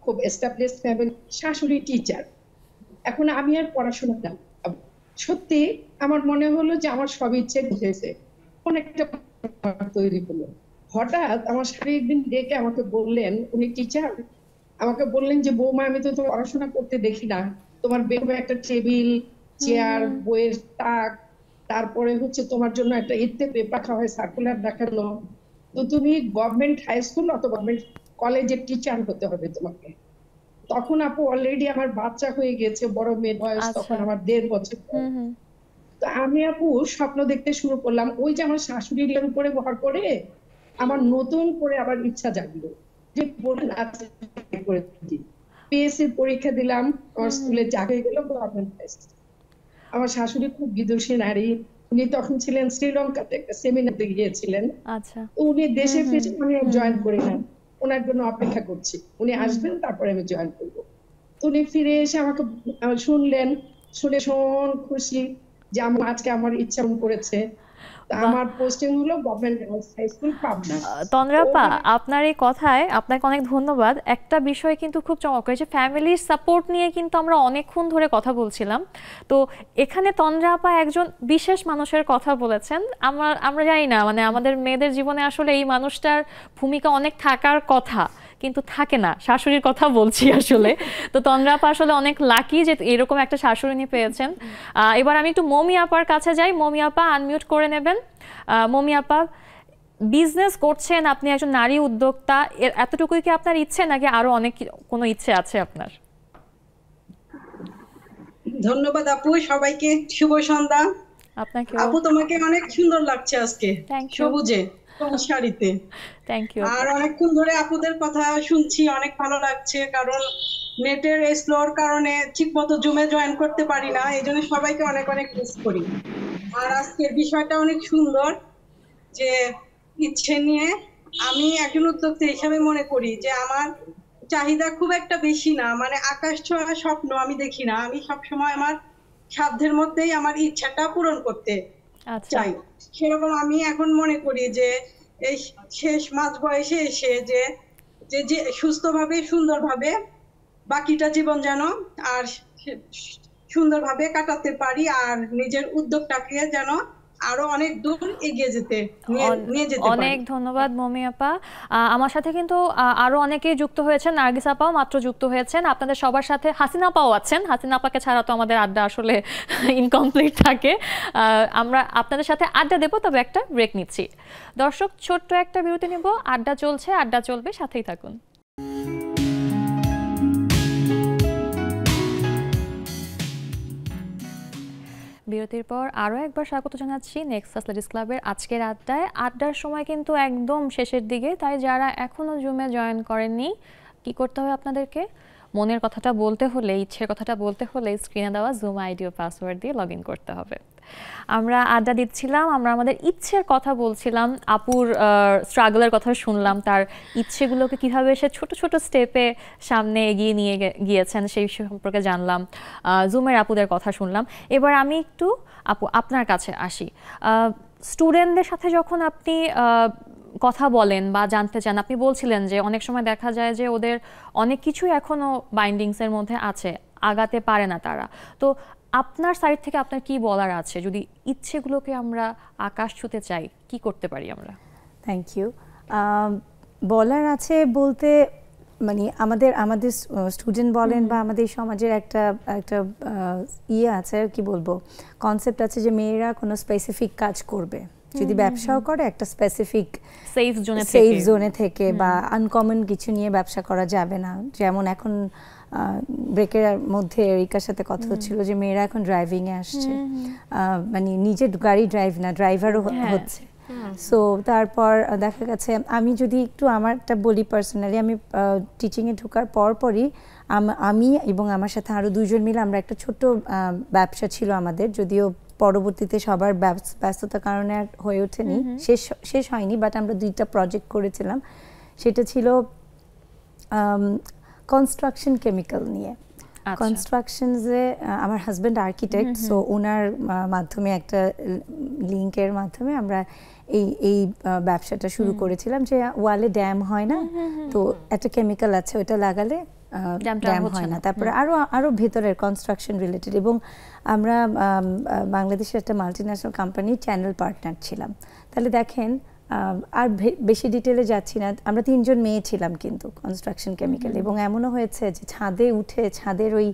খুব এস্টাবলিশ ফ্যামিলি, শাশুড়ি টিচার। এখন আমি আর পড়াশোনাটা সত্যি আমার মনে হলো যে আমার সব ইচ্ছে হয়েছে, অনেকটা তৈরি হলো। হঠাৎ আমার শাশুড়ি একদিন ডেকে আমাকে বললেন, উনি টিচার, আমাকে বললেন যে বৌমা আমি তো তোমার পড়াশোনা করতে দেখি না, তোমার বেরোবে একটা টেবিল, চেয়ার, বইয়ের তাক, তারপরে হচ্ছে তোমার জন্য একটা ইত্তেফাক রাখা হয়, সার্কুলার দেখানো, তো তুমি গভর্নমেন্ট হাই স্কুল অথবা গভর্নমেন্ট কলেজের টিচার হতে হবে তোমাকে। তখন আপু অলরেডি আমার বাচ্চা হয়ে গেছে, বড় মেয়ের বয়স তখন আমার 1.5 বছর। তো আমি আপু স্বপ্ন দেখতে শুরু করলাম। ওই যে আমার শাশুড়ির উপরে ভর করে আমার নতুন করে আবার ইচ্ছা জাগলো যে পিএসসির পরীক্ষা দিলাম, আমার স্কুলে চাকরি গেল গভর্নমেন্ট টেস্ট। আমার শাশুড়ি খুব বিদুষী নারী, উনি তখন ছিলেন শ্রীলঙ্কাতে একটা সেমিনারে গিয়েছিলেন। উনি দেশে ফিরে, আমি জয়েন করি না, ওনার জন্য অপেক্ষা করছি, উনি আসবেন তারপরে আমি জয়েন করবো। উনি ফিরে এসে আমাকে শুনলেন, শুনে ভীষণ খুশি যে আজকে আমার ইচ্ছা করেছে। আমার পোস্টিং হলো government girls high school Pabna. Tandra আপা, আপনার এই কথায় আপনাকে অনেক ধন্যবাদ। একটা বিষয় কিন্তু খুব চমৎকার, যে ফ্যামিলির সাপোর্ট নিয়ে কিন্তু আমরা অনেকক্ষণ ধরে কথা বলছিলাম। তো এখানে তন্দ্রা আপা একজন বিশেষ মানুষের কথা বলেছেন। আমরা জানি না, মানে আমাদের মেয়েদের জীবনে আসলে এই মানুষটার ভূমিকা অনেক থাকার কথা, কিন্তু থাকে না, শাশুড়ির কথা বলছি আসলে। তো তন্দ্রা আপা আসলে অনেক লাকি যে এরকম একটা শাশুড়ি পেয়েছেন। এবার আমি একটু মমি আপার কাছে যাই। মমি আপা আনমিউট করে নেবেন। মমি আপা, বিজনেস করছেন, আপনি একজন নারী উদ্যোক্তা, এতটুকুই কি আপনার ইচ্ছে নাকি আরো অনেক কোনো ইচ্ছে আছে আপনার? ধন্যবাদ আপু, সবাইকে শুভ সন্ধ্যা। আপনাকে আপু তোমাকে অনেক সুন্দর লাগছে আজকে সবুজে সবুজ শাড়িতে। Thank you. আর অনেকক্ষণ ধরে আপুদের কথা শুনছি, অনেক ভালো লাগছে, কারণ নেটের স্লোর কারণে ঠিকমতো জুমে জয়েন করতে পারি না, এই জন্য সবাইকে অনেক অনেক মিস করি। আর আজকের বিষয়টা অনেক সুন্দর, যে ইচ্ছে নিয়ে আমি একজন উদ্যোক্তা হিসাবে মনে করি যে আমার চাহিদা খুব একটা বেশি না, মানে আকাশ ছোঁয়া স্বপ্ন আমি দেখি না, আমি সবসময় আমার সাধ্যের মধ্যেই আমার ইচ্ছাটা পূরণ করতে চাই। সেরকম আমি এখন মনে করি যে এই শেষ মাঝ বয়সে এসে যে যে সুস্থভাবে সুন্দরভাবে বাকিটা জীবন যেন আর সুন্দরভাবে কাটাতে পারি, আর নিজের উদ্যোগটাকে যেন আরো অনেক দূর এগিয়ে যেতে নিয়ে যেতে পারি। অনেক ধন্যবাদ মমি আপা। আমার সাথে কিন্তু আরো অনেকেই যুক্ত হয়েছেন, নার্গিস আপাও মাত্র যুক্ত হয়েছেন, আপনাদের সবার সাথে হাসিনা আপাও আছেন। হাসিনা আপাকে ছাড়া তো আমাদের আড্ডা আসলে ইনকমপ্লিট থাকে। আমরা আপনাদের সাথে আড্ডা দেবো, তবে একটা ব্রেক নিচ্ছি। দর্শক, ছোট্ট একটা বিরতি নেব। আড্ডা চলছে, আড্ডা চলবে, সাথেই থাকুন। বিরতির পর আরও একবার স্বাগত জানাচ্ছি নেক্সাস লেডিস ক্লাবের আজকের আড্ডায়। আড্ডার সময় কিন্তু একদম শেষের দিকে, তাই যারা এখনও জুমে জয়েন করেননি, কি করতে হবে আপনাদেরকে? মনের কথাটা বলতে হলে, ইচ্ছের কথাটা বলতে হলে স্ক্রিনে দেওয়া জুম আইডি ও পাসওয়ার্ড দিয়ে লগ ইন করতে হবে। আমরা আড্ডা দিচ্ছিলাম, আমরা আমাদের ইচ্ছের কথা বলছিলাম, আপুর স্ট্রাগলের কথা শুনলাম, তার ইচ্ছেগুলোকে কিভাবে সে ছোট ছোট স্টেপে সামনে এগিয়ে নিয়ে গিয়েছেন সেই সম্পর্কে জানলাম, জুমের আপুদের কথা শুনলাম। এবার আমি একটু আপু আপনার কাছে আসি। স্টুডেন্টদের সাথে যখন আপনি কথা বলেন বা জানতে চান, আপনি বলছিলেন যে অনেক সময় দেখা যায় যে ওদের অনেক কিছুই এখনও বাইন্ডিংসের মধ্যে আছে, আগাতে পারে না তারা। তো আপনার সাইড থেকে আপনার কি বলার আছে, যদি ইচ্ছেগুলোকে আমরা আকাশ ছুঁতে চাই, কি করতে পারি আমরা? Thank you. বলার আছে বলতে মানে আমাদের স্টুডেন্ট বলেন বা আমাদের সমাজের একটা আছে, কি বলবো, কনসেপ্ট আছে যে মেয়েরা কোনো স্পেসিফিক কাজ করবে, যদি ব্যবসাও করে একটা স্পেসিফিক সেফ জোনে থেকে বা আনকমন কিছু নিয়ে ব্যবসা করা যাবে না। যেমন এখন ব্রেকের মধ্যে এরিকার সাথে কথা হচ্ছিল যে মেয়েরা এখন ড্রাইভিং এ আসছে, মানে নিজের গাড়ি ড্রাইভ না, ড্রাইভারও হচ্ছে। সো তারপর দেখা গেছে, আমি যদি একটু আমারটা বলি পার্সোনালি, আমি টিচিংয়ে ঢোকার পরই আমি এবং আমার সাথে আরও দুজন মিলে আমরা একটা ছোট্ট ব্যবসা ছিল আমাদের, যদিও পরবর্তীতে সবার ব্যস্ততার কারণে আর হয়ে ওঠেনি, শেষ হয়নি, বাট আমরা 2টা প্রজেক্ট করেছিলাম। সেটা ছিল কনস্ট্রাকশন কেমিক্যাল নিয়ে। কনস্ট্রাকশনসে আমার হাজব্যান্ড আর্কিটেক্ট, সো ওনার মাধ্যমে একটা লিঙ্কের মাধ্যমে আমরা এই ব্যবসাটা শুরু করেছিলাম, যে ওয়ালে ড্যাম হয় না, তো একটা কেমিক্যাল আছে, ওটা লাগালে ড্যাম হয় না। তারপরে আরো ভেতরের কনস্ট্রাকশন রিলেটেড, এবং আমরা বাংলাদেশের একটা মাল্টিন্যাশনাল কোম্পানির চ্যানেল পার্টনার ছিলাম। তাহলে দেখেন, আর বেশি ডিটেলে যাচ্ছি না, আমরা 3জন মেয়ে ছিলাম কিন্তু কনস্ট্রাকশন কেমিক্যাল, এবং এমনও হয়েছে যে ছাদে উঠে ছাদের ওই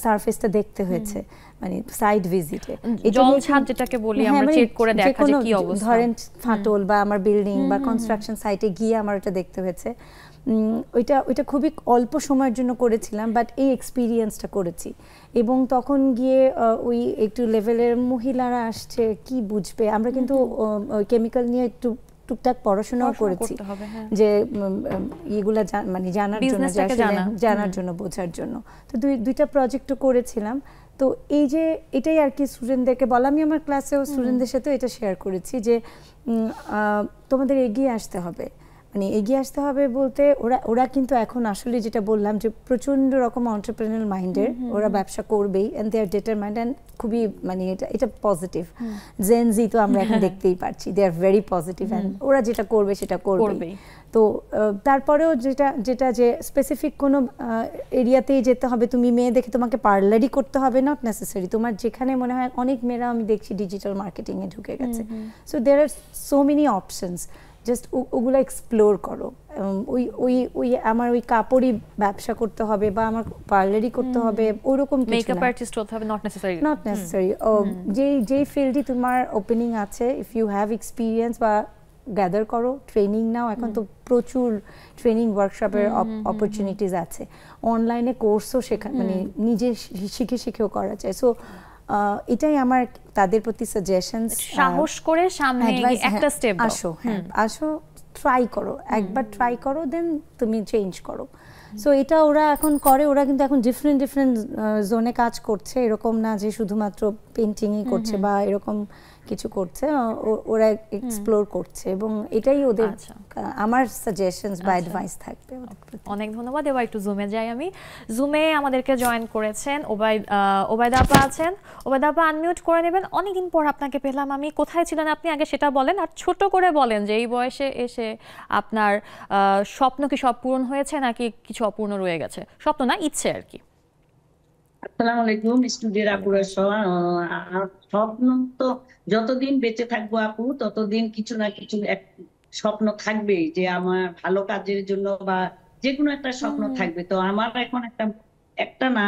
সারফেসটা দেখতে হয়েছে, মানে সাইড ভিজিটে, জল ছাদ যেটাকে বলি আমরা, চেক করে দেখা যে কি অবস্থা, ধরেন ফাটল বা আমার বিল্ডিং বা কনস্ট্রাকশন সাইটে গিয়ে আমার ওটা দেখতে হয়েছে। ওইটা খুবই অল্প সময়ের জন্য করেছিলাম, বাট এই এক্সপিরিয়েন্সটা করেছি। এবং তখন গিয়ে ওই একটু লেভেলের মহিলারা আসছে, কি বুঝবে, আমরা কিন্তু ওই কেমিক্যাল নিয়ে একটু টুকটাক পড়াশোনাও করেছি, যে এগুলা মানে জানার জন্য বোঝার জন্য। তো 2টা প্রজেক্টও করেছিলাম। তো এই যে এটাই আর কি স্টুডেন্টদেরকে বলা, আমি আমার ক্লাসেও স্টুডেন্টদের সাথে এটা শেয়ার করেছি যে তোমাদের এগিয়ে আসতে হবে, মানে এগিয়ে আসতে হবে বলতে ওরা কিন্তু এখন আসলে যেটা বললাম যে প্রচন্ড রকম এন্টারপ্রেনারিয়াল মাইন্ডের, ওরা ব্যবসা করবেই, and they are determined, and খুবই মানে এটা পজিটিভ। জেন জি তো আমরা এখন দেখতেই পাচ্ছি, দে আর ভেরি পজিটিভ, এন্ড ওরা যেটা করবে সেটা করবেই। তো তারপরেও যেটা যে স্পেসিফিক কোনো এরিয়াতেই যেতে হবে, তুমি মেয়ে দেখে তোমাকে পার্লারই করতে হবে, নট নেসেসারি। তোমার যেখানে মনে হয়, অনেক মেয়েরা আমি দেখছি ডিজিটাল মার্কেটিংয়ে ঢুকে গেছে, so there are so many options. Just ওগুলো এক্সপ্লোর করো। ওই ওই ওই আমার ওই কাপড়ই ব্যবসা করতে হবে বা আমার পার্লারই করতে হবে ওরকম কিছু না, মেকআপ আর্টিস্ট হতে হবে নট নেসেসারি। যেই ফিল্ডই তোমার ওপেনিং আছে, ইফ ইউ হ্যাভ এক্সপিরিয়েন্স বা গ্যাদার করো, ট্রেনিং নাও। এখন তো প্রচুর ট্রেনিং ওয়ার্কশপের অপরচুনিটিস আছে, অনলাইনে কোর্সও শেখা মানে নিজে শিখেও করা যায়। সো এটাই আমার তাদের প্রতি সাজেশন, সাহস করে সামনে একটা স্টেপ আসো, আসো, ট্রাই করো, একবার ট্রাই করো, দেন তুমি চেঞ্জ করো। সো এটা ওরা এখন করে, ওরা কিন্তু এখন ডিফারেন্ট জোনে কাজ করছে, এরকম না যে শুধুমাত্র পেইন্টিংই করছে বা এরকম কিছু করছে, ওরা এক্সপ্লোর করছে এবং এটাই ওদের আমার সাজেশনস বা অ্যাডভাইস থাকবে। অনেক ধন্যবাদ। এবার একটু জুমে যাই আমি। জুমে আমাদেরকে জয়েন করেছেন ওবায়দা আপা আছেন। ওবায়দা আপা আনমিউট করে নেবেন। অনেকদিন পর আপনাকে পেলাম আমি, কোথায় ছিলেন আপনি আগে সেটা বলেন, আর ছোট করে বলেন যে এই বয়সে এসে আপনার স্বপ্ন কি সব পূরণ হয়েছে নাকি কিছু অপূর্ণ রয়ে গেছে? স্বপ্ন না, ইচ্ছে আর কি। আসসালামু আলাইকুম স্টুডিওর আপুরা। স্বপ্ন তো যতদিন বেঁচে থাকবো আপু ততদিন কিছু না কিছু এক স্বপ্ন থাকবেই, যে আমার ভালো কাজের জন্য বা যে কোনো একটা স্বপ্ন থাকবে। তো আমার এখন একটা না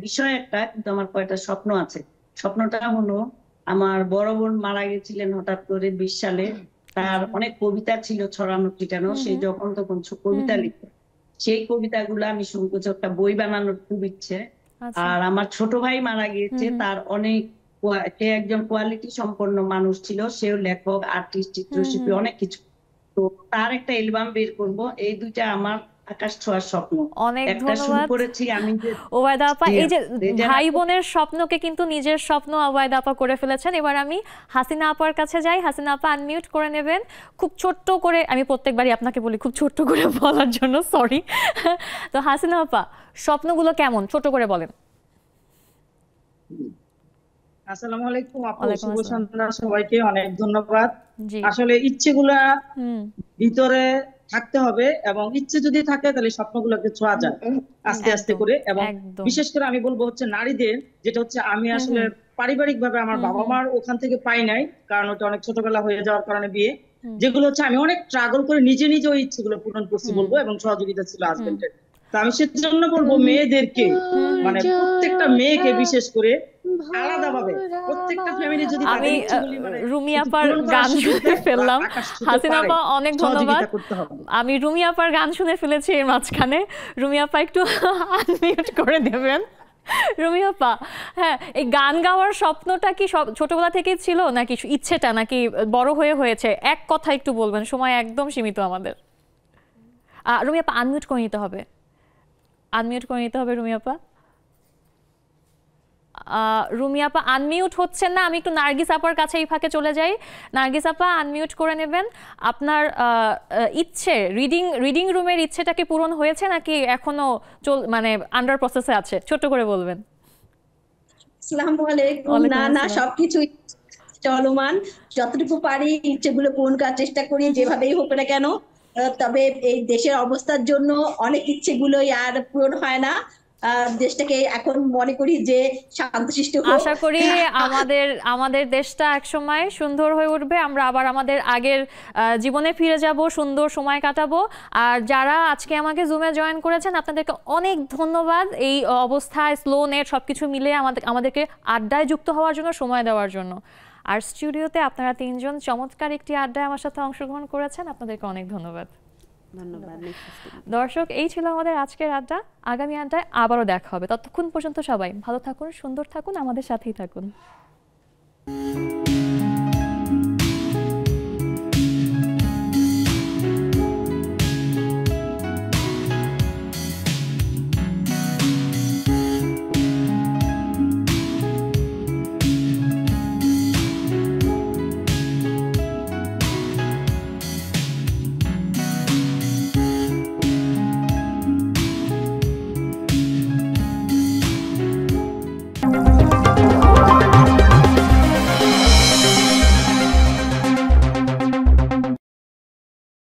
বিষয় একটা, কিন্তু আমার কয়েকটা স্বপ্ন আছে। স্বপ্নটা হলো, আমার বড় বোন মারা গেছিলেন হঠাৎ করে 20 সালে। তার অনেক কবিতা ছিল ছড়ানো ছিটানো, সে যখন তখন কবিতা লিখত। সেই কবিতাগুলো আমি শুরু করছি, একটা বই বানানোর খুব ইচ্ছে। আর আমার ছোট ভাই মারা গিয়েছে, তার অনেক, সে একজন কোয়ালিটি সম্পন্ন মানুষ ছিল, সেও লেখক, আর্টিস্ট, চিত্রশিল্পী, অনেক কিছু। তো তার একটা অ্যালবাম বের করব, এই দুইটা আমার আকাশ ছোঁয়ার স্বপ্ন। অনেক একটা শুরু করেছি আমি। ওবায়দা আপা এই যে ভাই বোনের স্বপ্নকে কিন্তু নিজের স্বপ্ন ওবায়দা আপা করে ফেলেছেন। এবার আমি হাসিনা আপার কাছে যাই। হাসিনা আপা আনমিউট করে নেবেন। খুব ছোট্ট করে, আমি প্রত্যেকবারই আপনাকে বলি খুব ছোট্ট করে বলার জন্য, সরি। তো হাসিনা আপা, স্বপ্নগুলো কেমন, ছোট করে বলেন। আসসালামু আলাইকুম আপু, শুভ সন্ধ্যা সবাইকে, অনেক ধন্যবাদ। আসলে ইচ্ছেগুলা ভিতরে থাকতে হবে, এবং ইচ্ছে যদি থাকে তাহলে স্বপ্নগুলোকে ছোঁয়া যায় আস্তে আস্তে করে। এবং বিশেষ করে আমি বলবো হচ্ছে নারীদের, যেটা হচ্ছে আমি আসলে পারিবারিক ভাবে আমার বাবা মার ওখান থেকে পাই নাই, কারণ ওটা অনেক ছোটবেলা হয়ে যাওয়ার কারণে বিয়ে, যেগুলো হচ্ছে আমি অনেক স্ট্রাগল করে নিজে ওই ইচ্ছেগুলো পূরণ করছি বলবো, এবং সহযোগিতা ছিল হাজবেন্ডের। তো আমি সেজন্য বলবো মেয়েদেরকে, মানে প্রত্যেকটা মেয়েকে বিশেষ করে আলাদাভাবে প্রত্যেকটা ফ্যামিলি যদি আমি রুমি আপার গান শুনে ফেললাম। হাসিনা আপা অনেক ধন্যবাদ। আমি রুমি আপার গান শুনে ফেলেছি এর মাঝখানে। রুমি আপা একটু আনমিউট করে দেবেন। রুমি আপা, হ্যাঁ, এই গান গাওয়ার স্বপ্নটা কি ছোটবেলা থেকেই ছিল নাকি ইচ্ছেটা নাকি বড় হয়েছে? এক কথা একটু বলবেন, সময় একদম সীমিত আমাদের। রুমি আপা আনমিউট করে নিতে হবে, রুমি আপা। রুমি আপা আনমিউট হচ্ছেন না। আমি একটু নার্গিস আপার কাছে এই ফাঁকে চলে যাই। নার্গিস আপা আনমিউট করে নেবেন। আপনার ইচ্ছে, রিডিং রুমের ইচ্ছেটা কি পূরণ হয়েছে নাকি এখনো মানে আন্ডার প্রসেসে আছে? ছোট করে বলবেন। আসসালামু আলাইকুম। না, সবকিছু চলমান, যতটুকু পারি ইচ্ছেগুলো পূরণ করার চেষ্টা করি, যেভাবেই হোক না কেন। তবে এই দেশের অবস্থার জন্য অনেক ইচ্ছেগুলোই আর পূরণ হয় না। দেশটাকে এখন মনে করি যে শান্তশিষ্ট হোক। আশা করি আমাদের দেশটা একসময় সুন্দর হয়ে উঠবে, আমরা আবার আমাদের আগের জীবনে ফিরে যাব, সুন্দর সময় কাটাবো। আর যারা আজকে আমাকে জুমে জয়েন করেছেন আপনাদেরকে অনেক ধন্যবাদ, এই অবস্থায় স্লো নেট সবকিছু মিলে আমাদেরকে আড্ডায় যুক্ত হওয়ার জন্য, সময় দেওয়ার জন্য। আর স্টুডিওতে আপনারা তিনজন চমৎকার একটি আড্ডায় আমার সাথে অংশগ্রহণ করেছেন, আপনাদেরকে অনেক ধন্যবাদ। দর্শক, এই ছিল আমাদের আজকের আড্ডা। আগামী আড্ডায় আবারও দেখা হবে। ততক্ষণ পর্যন্ত সবাই ভালো থাকুন, সুন্দর থাকুন, আমাদের সাথেই থাকুন।